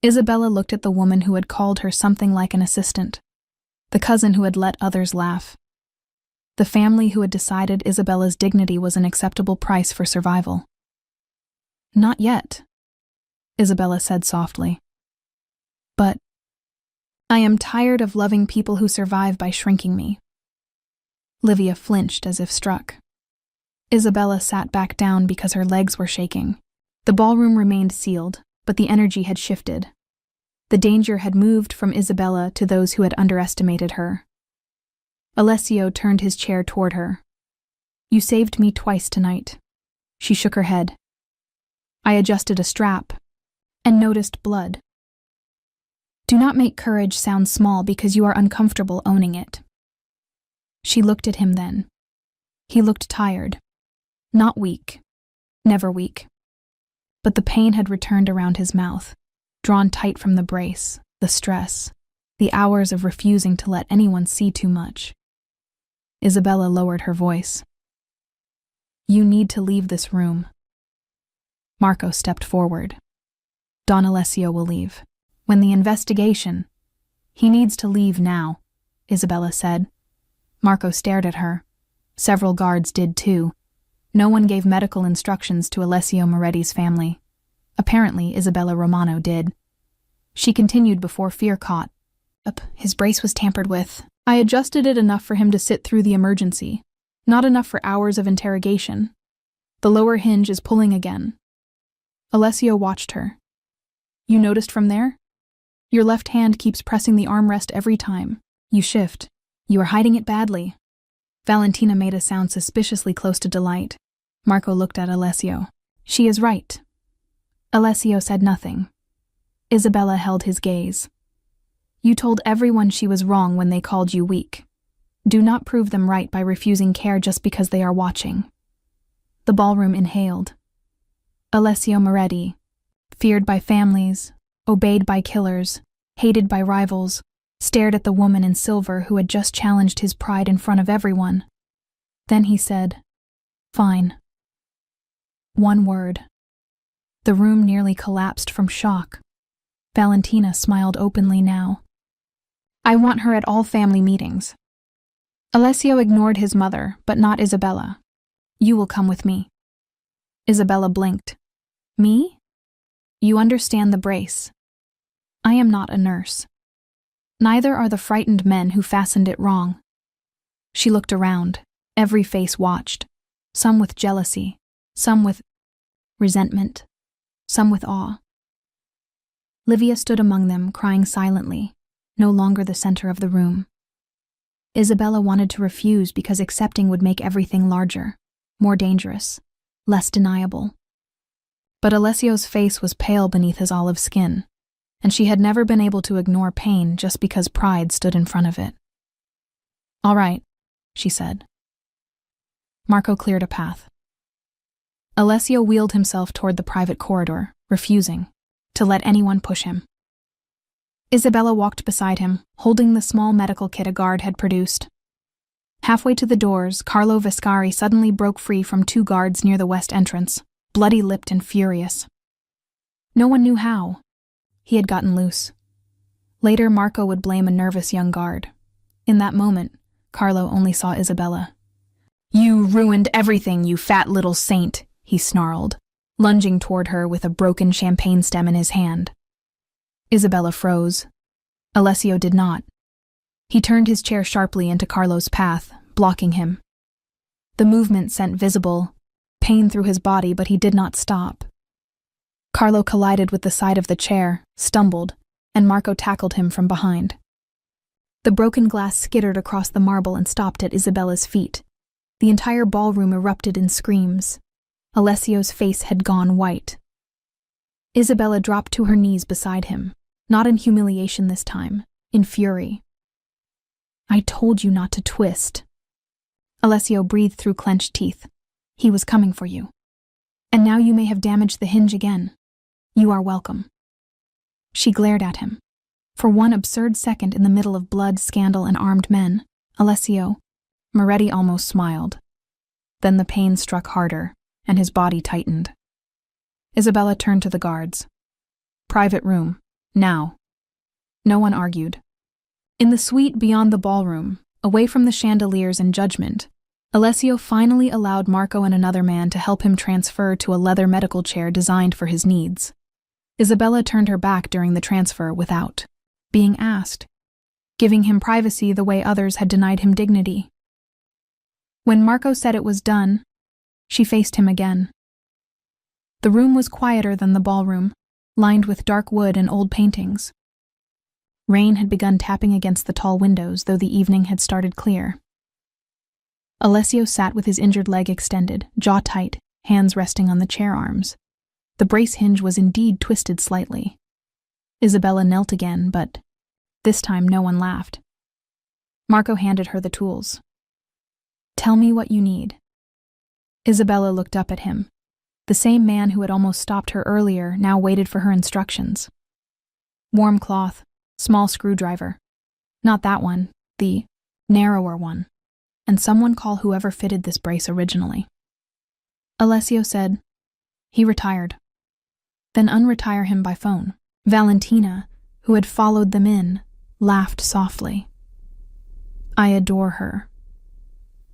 Isabella looked at the woman who had called her something like an assistant, the cousin who had let others laugh, the family who had decided Isabella's dignity was an acceptable price for survival. "Not yet," Isabella said softly. "But I am tired of loving people who survive by shrinking me." Livia flinched as if struck. Isabella sat back down because her legs were shaking. The ballroom remained sealed, but the energy had shifted. The danger had moved from Isabella to those who had underestimated her. Alessio turned his chair toward her. "You saved me twice tonight." She shook her head. "I adjusted a strap and noticed blood." Do not make courage sound small because you are uncomfortable owning it. She looked at him then. He looked tired. Not weak. Never weak. But the pain had returned around his mouth, drawn tight from the brace, the stress, the hours of refusing to let anyone see too much. Isabella lowered her voice. You need to leave this room. Marco stepped forward. Don Alessio will leave. When the investigation... He needs to leave now, Isabella said. Marco stared at her. Several guards did too. No one gave medical instructions to Alessio Moretti's family. Apparently, Isabella Romano did. She continued before fear caught up. His brace was tampered with. I adjusted it enough for him to sit through the emergency. Not enough for hours of interrogation. The lower hinge is pulling again. Alessio watched her. You noticed from there? Your left hand keeps pressing the armrest every time. You shift. You are hiding it badly. Valentina made a sound suspiciously close to delight. Marco looked at Alessio. She is right. Alessio said nothing. Isabella held his gaze. You told everyone she was wrong when they called you weak. Do not prove them right by refusing care just because they are watching. The ballroom inhaled. Alessio Moretti, feared by families, obeyed by killers, hated by rivals, stared at the woman in silver who had just challenged his pride in front of everyone. Then he said, Fine. One word. The room nearly collapsed from shock. Valentina smiled openly now. I want her at all family meetings. Alessio ignored his mother, but not Isabella. You will come with me. Isabella blinked. Me? You understand the brace. I am not a nurse. Neither are the frightened men who fastened it wrong. She looked around. Every face watched. Some with jealousy, some with resentment, some with awe. Livia stood among them, crying silently, no longer the center of the room. Isabella wanted to refuse because accepting would make everything larger, more dangerous, less deniable. But Alessio's face was pale beneath his olive skin, and she had never been able to ignore pain just because pride stood in front of it. All right, she said. Marco cleared a path. Alessio wheeled himself toward the private corridor, refusing to let anyone push him. Isabella walked beside him, holding the small medical kit a guard had produced. Halfway to the doors, Carlo Viscari suddenly broke free from two guards near the west entrance, bloody-lipped and furious. No one knew how. He had gotten loose. Later, Marco would blame a nervous young guard. In that moment, Carlo only saw Isabella. You ruined everything, you fat little saint, he snarled, lunging toward her with a broken champagne stem in his hand. Isabella froze. Alessio did not. He turned his chair sharply into Carlo's path, blocking him. The movement sent visible pain through his body, but he did not stop. Carlo collided with the side of the chair, stumbled, and Marco tackled him from behind. The broken glass skittered across the marble and stopped at Isabella's feet. The entire ballroom erupted in screams. Alessio's face had gone white. Isabella dropped to her knees beside him, not in humiliation this time, in fury. I told you not to twist. Alessio breathed through clenched teeth. He was coming for you. And now you may have damaged the hinge again. You are welcome. She glared at him. For one absurd second in the middle of blood, scandal, and armed men, Alessio, Moretti almost smiled. Then the pain struck harder, and his body tightened. Isabella turned to the guards. Private room, now. No one argued. In the suite beyond the ballroom, away from the chandeliers and judgment, Alessio finally allowed Marco and another man to help him transfer to a leather medical chair designed for his needs. Isabella turned her back during the transfer without being asked, giving him privacy the way others had denied him dignity. When Marco said it was done, she faced him again. The room was quieter than the ballroom, lined with dark wood and old paintings. Rain had begun tapping against the tall windows, though the evening had started clear. Alessio sat with his injured leg extended, jaw tight, hands resting on the chair arms. The brace hinge was indeed twisted slightly. Isabella knelt again, but this time no one laughed. Marco handed her the tools. "Tell me what you need." Isabella looked up at him. The same man who had almost stopped her earlier now waited for her instructions. Warm cloth, small screwdriver. Not that one, the narrower one. And someone call whoever fitted this brace originally. Alessio said, "He retired." Then unretire him by phone. Valentina, who had followed them in, laughed softly. "I adore her."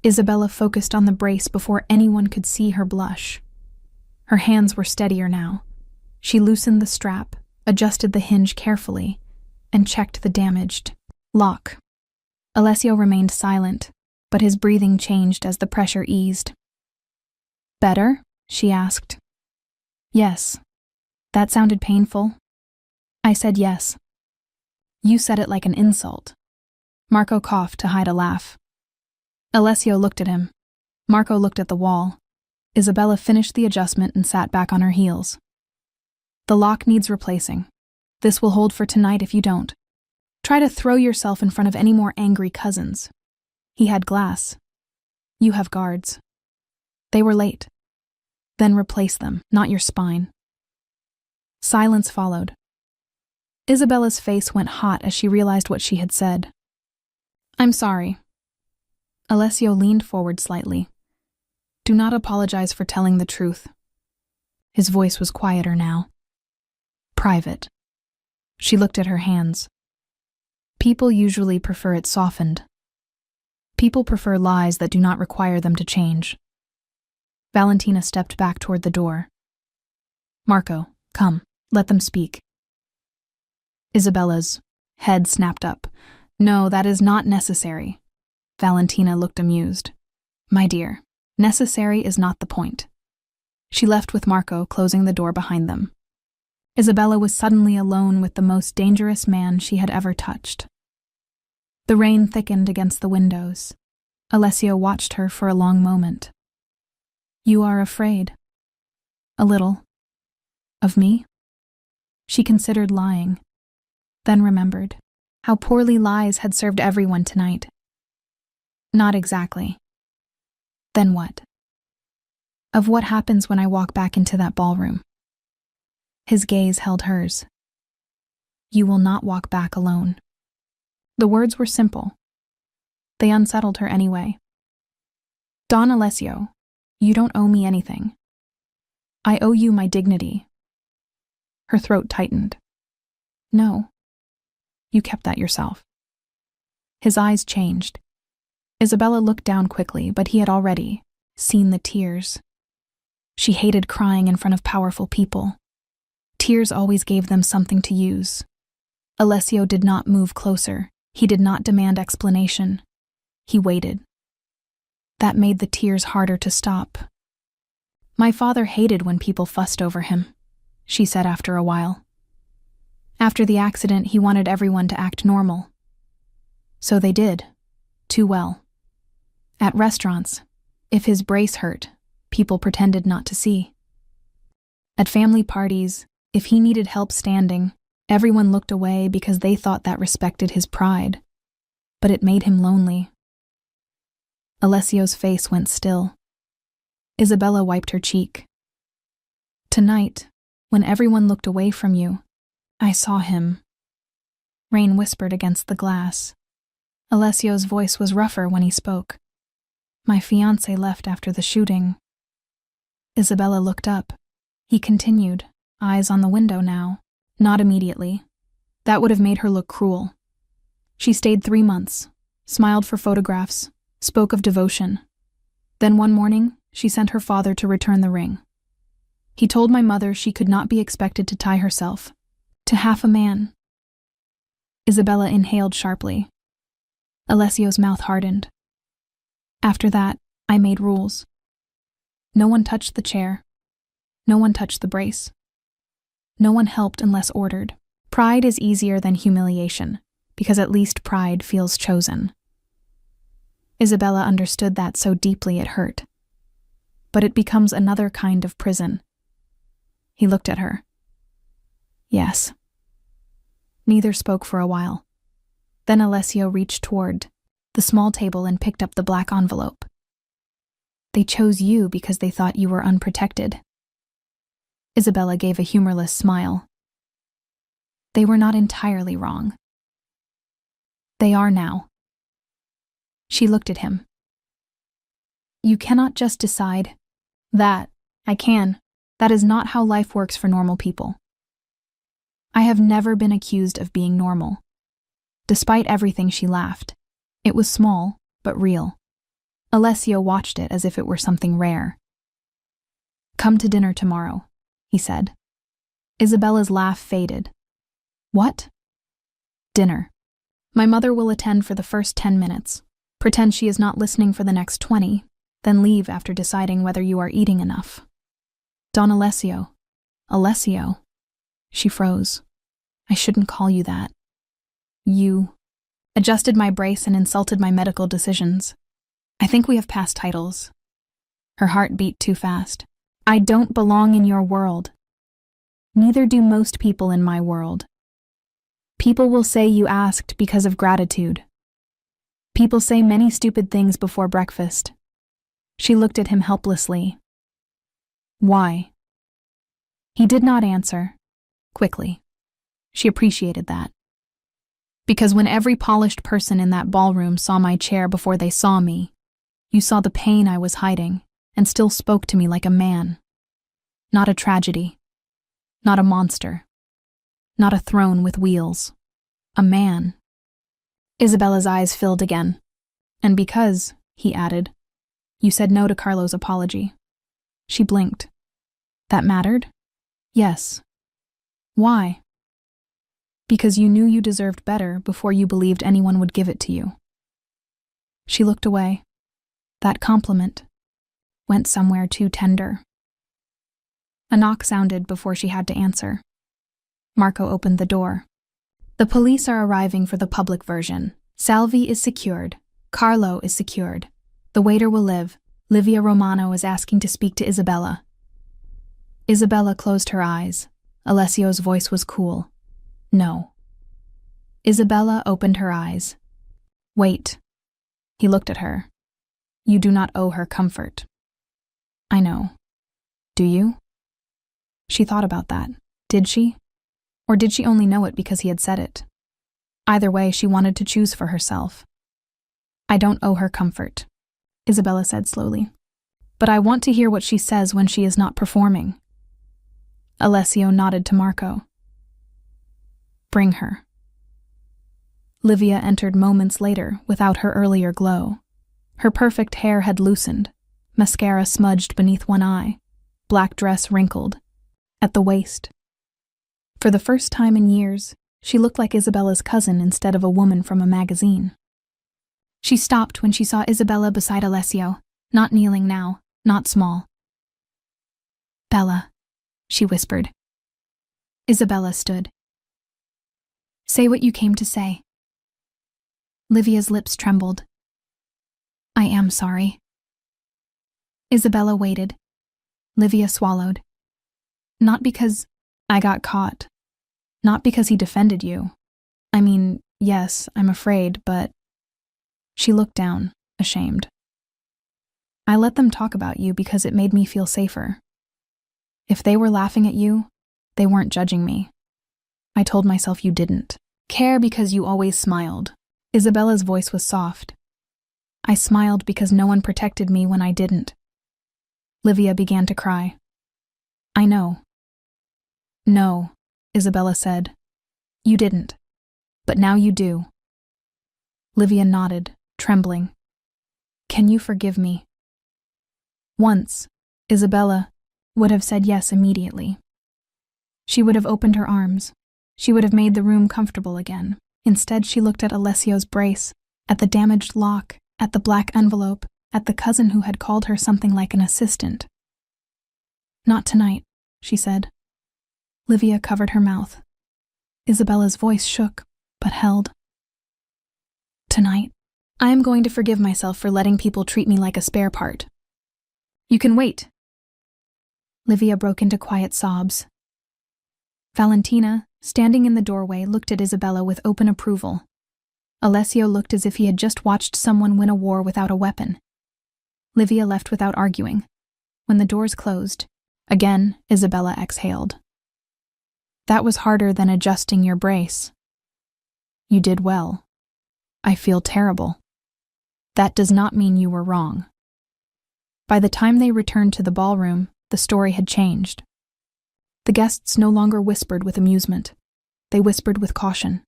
Isabella focused on the brace before anyone could see her blush. Her hands were steadier now. She loosened the strap, adjusted the hinge carefully, and checked the damaged lock. Alessio remained silent, but his breathing changed as the pressure eased. "Better?" she asked. "Yes." "That sounded painful." I said yes. "You said it like an insult." Marco coughed to hide a laugh. Alessio looked at him. Marco looked at the wall. Isabella finished the adjustment and sat back on her heels. "The lock needs replacing. This will hold for tonight if you don't. Try to throw yourself in front of any more angry cousins. He had glass. You have guards. They were late. Then replace them, not your spine." Silence followed. Isabella's face went hot as she realized what she had said. "I'm sorry." Alessio leaned forward slightly. "Do not apologize for telling the truth." His voice was quieter now. "Private." She looked at her hands. "People usually prefer it softened. People prefer lies that do not require them to change." Valentina stepped back toward the door. "Marco, come, let them speak." Isabella's head snapped up. "No, that is not necessary." Valentina looked amused. "My dear, necessary is not the point." She left with Marco, closing the door behind them. Isabella was suddenly alone with the most dangerous man she had ever touched. The rain thickened against the windows. Alessio watched her for a long moment. "You are afraid?" "A little." "Of me?" She considered lying, then remembered how poorly lies had served everyone tonight. "Not exactly." "Then what?" "Of what happens when I walk back into that ballroom." His gaze held hers. "You will not walk back alone." The words were simple. They unsettled her anyway. "Don Alessio, you don't owe me anything. I owe you my dignity." Her throat tightened. "No. You kept that yourself." His eyes changed. Isabella looked down quickly, but he had already seen the tears. She hated crying in front of powerful people. Tears always gave them something to use. Alessio did not move closer. He did not demand explanation. He waited. That made the tears harder to stop. "My father hated when people fussed over him," she said after a while. "After the accident, he wanted everyone to act normal. So they did. Too well. At restaurants, if his brace hurt, people pretended not to see. At family parties, if he needed help standing, everyone looked away because they thought that respected his pride. But it made him lonely." Alessio's face went still. Isabella wiped her cheek. "Tonight, when everyone looked away from you, I saw him." Rain whispered against the glass. Alessio's voice was rougher when he spoke. "My fiancé left after the shooting." Isabella looked up. He continued, eyes on the window now. Not immediately. That would have made her look cruel. She stayed 3 months, smiled for photographs, spoke of devotion. Then one morning, she sent her father to return the ring. He told my mother she could not be expected to tie herself to half a man. Isabella inhaled sharply. Alessio's mouth hardened. "After that, I made rules. No one touched the chair. No one touched the brace. No one helped unless ordered. Pride is easier than humiliation, because at least pride feels chosen." Isabella understood that so deeply it hurt. But it becomes another kind of prison. He looked at her. "Yes." Neither spoke for a while. Then Alessio reached toward the small table and picked up the black envelope. They chose you because they thought you were unprotected. Isabella gave a humorless smile. They were not entirely wrong. They are now. She looked at him. You cannot just decide. That, I can. That is not how life works for normal people. I have never been accused of being normal. Despite everything, she laughed. It was small, but real. Alessio watched it as if it were something rare. Come to dinner tomorrow, he said. Isabella's laugh faded. What? Dinner. My mother will attend for the first 10 minutes. Pretend she is not listening for the next 20, then leave after deciding whether you are eating enough. Don Alessio. Alessio. She froze. I shouldn't call you that. You adjusted my brace and insulted my medical decisions. I think we have passed titles. Her heart beat too fast. I don't belong in your world. Neither do most people in my world. People will say you asked because of gratitude. People say many stupid things before breakfast. She looked at him helplessly. Why? He did not answer. Quickly. She appreciated that. Because when every polished person in that ballroom saw my chair before they saw me, you saw the pain I was hiding and still spoke to me like a man. Not a tragedy. Not a monster. Not a throne with wheels. A man. Isabella's eyes filled again. And because, he added, you said no to Carlo's apology. She blinked. That mattered? Yes. Why? Because you knew you deserved better before you believed anyone would give it to you. She looked away. That compliment went somewhere too tender. A knock sounded before she had to answer. Marco opened the door. The police are arriving for the public version. Salvi is secured. Carlo is secured. The waiter will live. Livia Romano is asking to speak to Isabella. Isabella closed her eyes. Alessio's voice was cool. No. Isabella opened her eyes. Wait. He looked at her. You do not owe her comfort. I know. Do you? She thought about that. Did she? Or did she only know it because he had said it? Either way, she wanted to choose for herself. I don't owe her comfort, Isabella said slowly. But I want to hear what she says when she is not performing. Alessio nodded to Marco. Bring her. Livia entered moments later without her earlier glow. Her perfect hair had loosened, mascara smudged beneath one eye, black dress wrinkled, at the waist. For the first time in years, she looked like Isabella's cousin instead of a woman from a magazine. She stopped when she saw Isabella beside Alessio, not kneeling now, not small. Bella, she whispered. Isabella stood. Say what you came to say. Livia's lips trembled. I am sorry. Isabella waited. Livia swallowed. Not because I got caught. Not because he defended you. I mean, yes, I'm afraid, but... She looked down, ashamed. I let them talk about you because it made me feel safer. If they were laughing at you, they weren't judging me. I told myself you didn't care because you always smiled. Isabella's voice was soft. I smiled because no one protected me when I didn't. Livia began to cry. I know. No, Isabella said. You didn't. But now you do. Livia nodded, trembling. Can you forgive me? Once, Isabella would have said yes immediately. She would have opened her arms. She would have made the room comfortable again. Instead, she looked at Alessio's brace, at the damaged lock, at the black envelope, at the cousin who had called her something like an assistant. Not tonight, she said. Livia covered her mouth. Isabella's voice shook, but held. Tonight, I am going to forgive myself for letting people treat me like a spare part. You can wait. Livia broke into quiet sobs. Valentina, standing in the doorway, looked at Isabella with open approval. Alessio looked as if he had just watched someone win a war without a weapon. Livia left without arguing. When the doors closed, again, Isabella exhaled. That was harder than adjusting your brace. You did well. I feel terrible. That does not mean you were wrong. By the time they returned to the ballroom, the story had changed. The guests no longer whispered with amusement. They whispered with caution.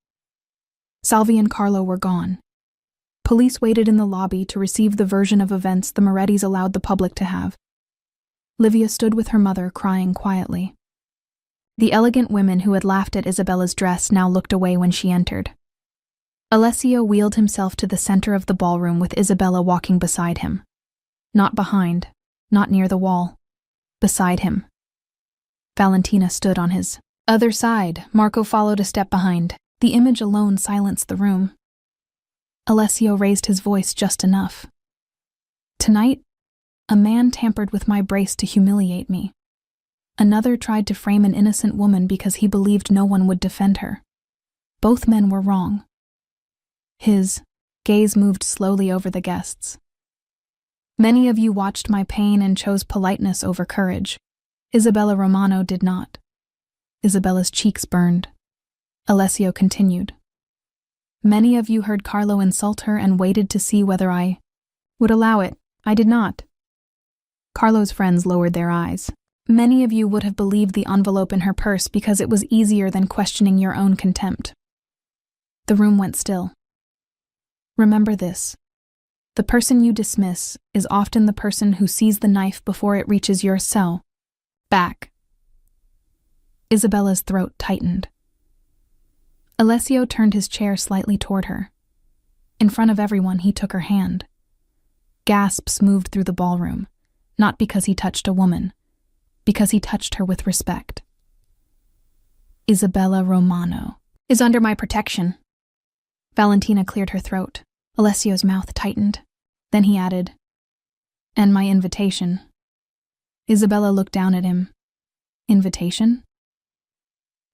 Salvi and Carlo were gone. Police waited in the lobby to receive the version of events the Morettis allowed the public to have. Livia stood with her mother, crying quietly. The elegant women who had laughed at Isabella's dress now looked away when she entered. Alessio wheeled himself to the center of the ballroom with Isabella walking beside him. Not behind, not near the wall. Beside him. Valentina stood on his other side. Marco followed a step behind. The image alone silenced the room. Alessio raised his voice just enough. Tonight, a man tampered with my brace to humiliate me. Another tried to frame an innocent woman because he believed no one would defend her. Both men were wrong. His gaze moved slowly over the guests. Many of you watched my pain and chose politeness over courage. Isabella Romano did not. Isabella's cheeks burned. Alessio continued. Many of you heard Carlo insult her and waited to see whether I would allow it. I did not. Carlo's friends lowered their eyes. Many of you would have believed the envelope in her purse because it was easier than questioning your own contempt. The room went still. Remember this. The person you dismiss is often the person who sees the knife before it reaches your cell. Back. Isabella's throat tightened. Alessio turned his chair slightly toward her. In front of everyone, he took her hand. Gasps moved through the ballroom, not because he touched a woman, because he touched her with respect. Isabella Romano is under my protection. Valentina cleared her throat. Alessio's mouth tightened. Then he added, and my invitation. Isabella looked down at him. Invitation?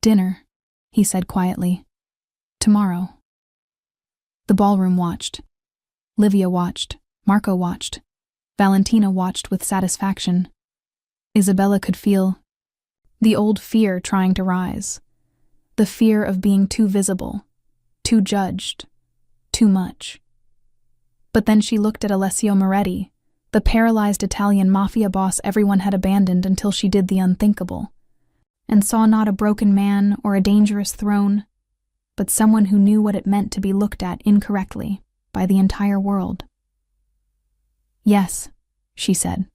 Dinner, he said quietly. Tomorrow. The ballroom watched. Livia watched. Marco watched. Valentina watched with satisfaction. Isabella could feel the old fear trying to rise. The fear of being too visible, too judged, too much. But then she looked at Alessio Moretti, the paralyzed Italian mafia boss everyone had abandoned until she did the unthinkable, and saw not a broken man or a dangerous throne, but someone who knew what it meant to be looked at incorrectly by the entire world. Yes, she said.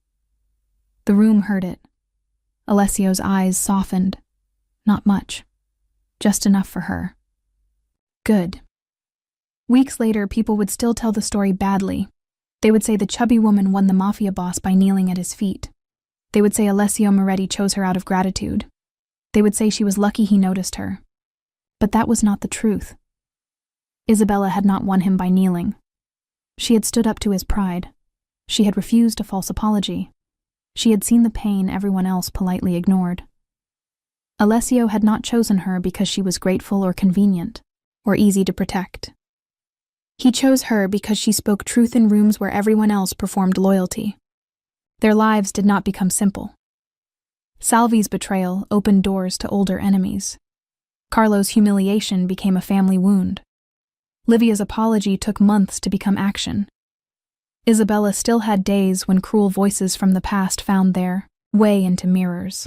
The room heard it. Alessio's eyes softened. Not much. Just enough for her. Good. Weeks later, people would still tell the story badly. They would say the chubby woman won the mafia boss by kneeling at his feet. They would say Alessio Moretti chose her out of gratitude. They would say she was lucky he noticed her. But that was not the truth. Isabella had not won him by kneeling. She had stood up to his pride. She had refused a false apology. She had seen the pain everyone else politely ignored. Alessio had not chosen her because she was grateful or convenient, or easy to protect. He chose her because she spoke truth in rooms where everyone else performed loyalty. Their lives did not become simple. Salvi's betrayal opened doors to older enemies. Carlo's humiliation became a family wound. Livia's apology took months to become action. Isabella still had days when cruel voices from the past found their way into mirrors.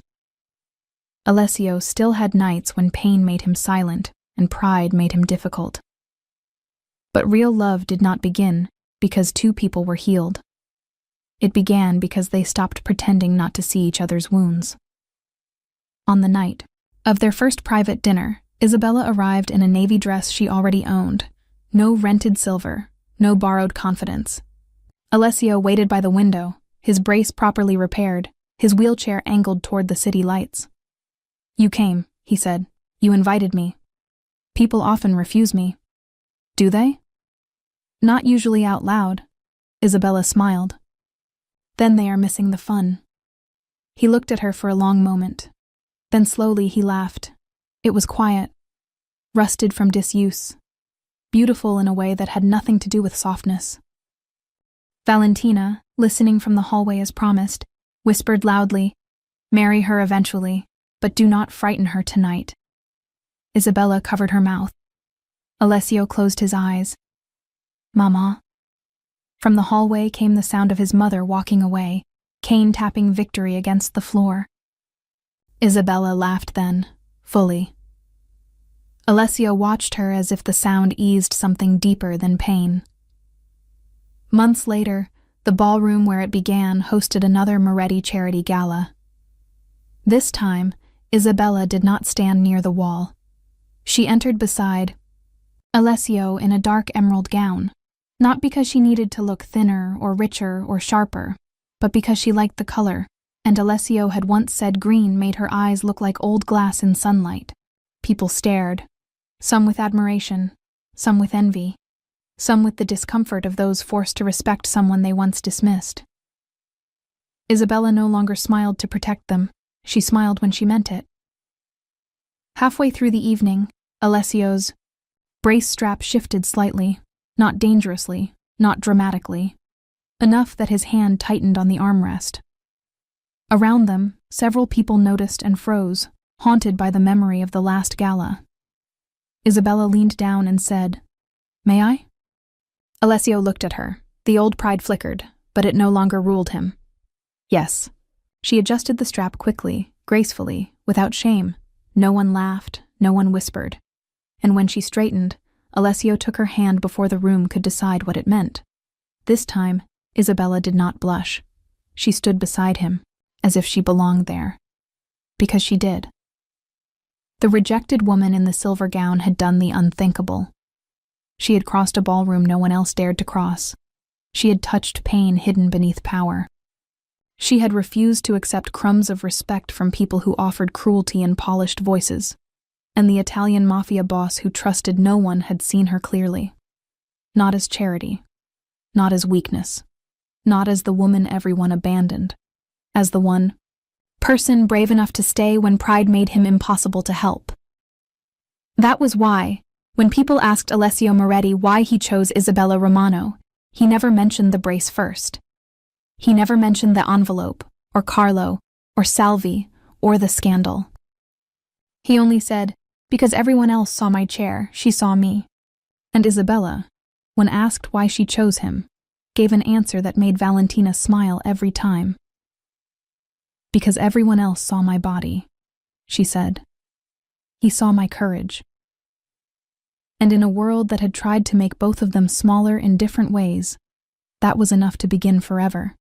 Alessio still had nights when pain made him silent and pride made him difficult. But real love did not begin because two people were healed. It began because they stopped pretending not to see each other's wounds. On the night of their first private dinner, Isabella arrived in a navy dress she already owned. No rented silver, no borrowed confidence. Alessio waited by the window, his brace properly repaired, his wheelchair angled toward the city lights. You came, he said. You invited me. People often refuse me. Do they? Not usually out loud. Isabella smiled. Then they are missing the fun. He looked at her for a long moment. Then slowly he laughed. It was quiet, rusted from disuse, beautiful in a way that had nothing to do with softness. Valentina, listening from the hallway as promised, whispered loudly, "Marry her eventually, but do not frighten her tonight." Isabella covered her mouth. Alessio closed his eyes. "Mama." From the hallway came the sound of his mother walking away, cane tapping victory against the floor. Isabella laughed then, fully. Alessio watched her as if the sound eased something deeper than pain. Months later, the ballroom where it began hosted another Moretti charity gala. This time, Isabella did not stand near the wall. She entered beside Alessio in a dark emerald gown, not because she needed to look thinner or richer or sharper, but because she liked the color, and Alessio had once said green made her eyes look like old glass in sunlight. People stared, some with admiration, some with envy, some with the discomfort of those forced to respect someone they once dismissed. Isabella no longer smiled to protect them. She smiled when she meant it. Halfway through the evening, Alessio's brace strap shifted slightly, not dangerously, not dramatically, enough that his hand tightened on the armrest. Around them, several people noticed and froze, haunted by the memory of the last gala. Isabella leaned down and said, "May I?" Alessio looked at her. The old pride flickered, but it no longer ruled him. Yes. She adjusted the strap quickly, gracefully, without shame. No one laughed, no one whispered. And when she straightened, Alessio took her hand before the room could decide what it meant. This time, Isabella did not blush. She stood beside him, as if she belonged there. Because she did. The rejected woman in the silver gown had done the unthinkable. She had crossed a ballroom no one else dared to cross. She had touched pain hidden beneath power. She had refused to accept crumbs of respect from people who offered cruelty in polished voices, and the Italian Mafia boss who trusted no one had seen her clearly. Not as charity, not as weakness, not as the woman everyone abandoned, as the one person brave enough to stay when pride made him impossible to help. That was why, when people asked Alessio Moretti why he chose Isabella Romano, he never mentioned the brace first. He never mentioned the envelope, or Carlo, or Salvi, or the scandal. He only said, "Because everyone else saw my chair, she saw me." And Isabella, when asked why she chose him, gave an answer that made Valentina smile every time. "Because everyone else saw my body," she said. "He saw my courage." And in a world that had tried to make both of them smaller in different ways, that was enough to begin forever.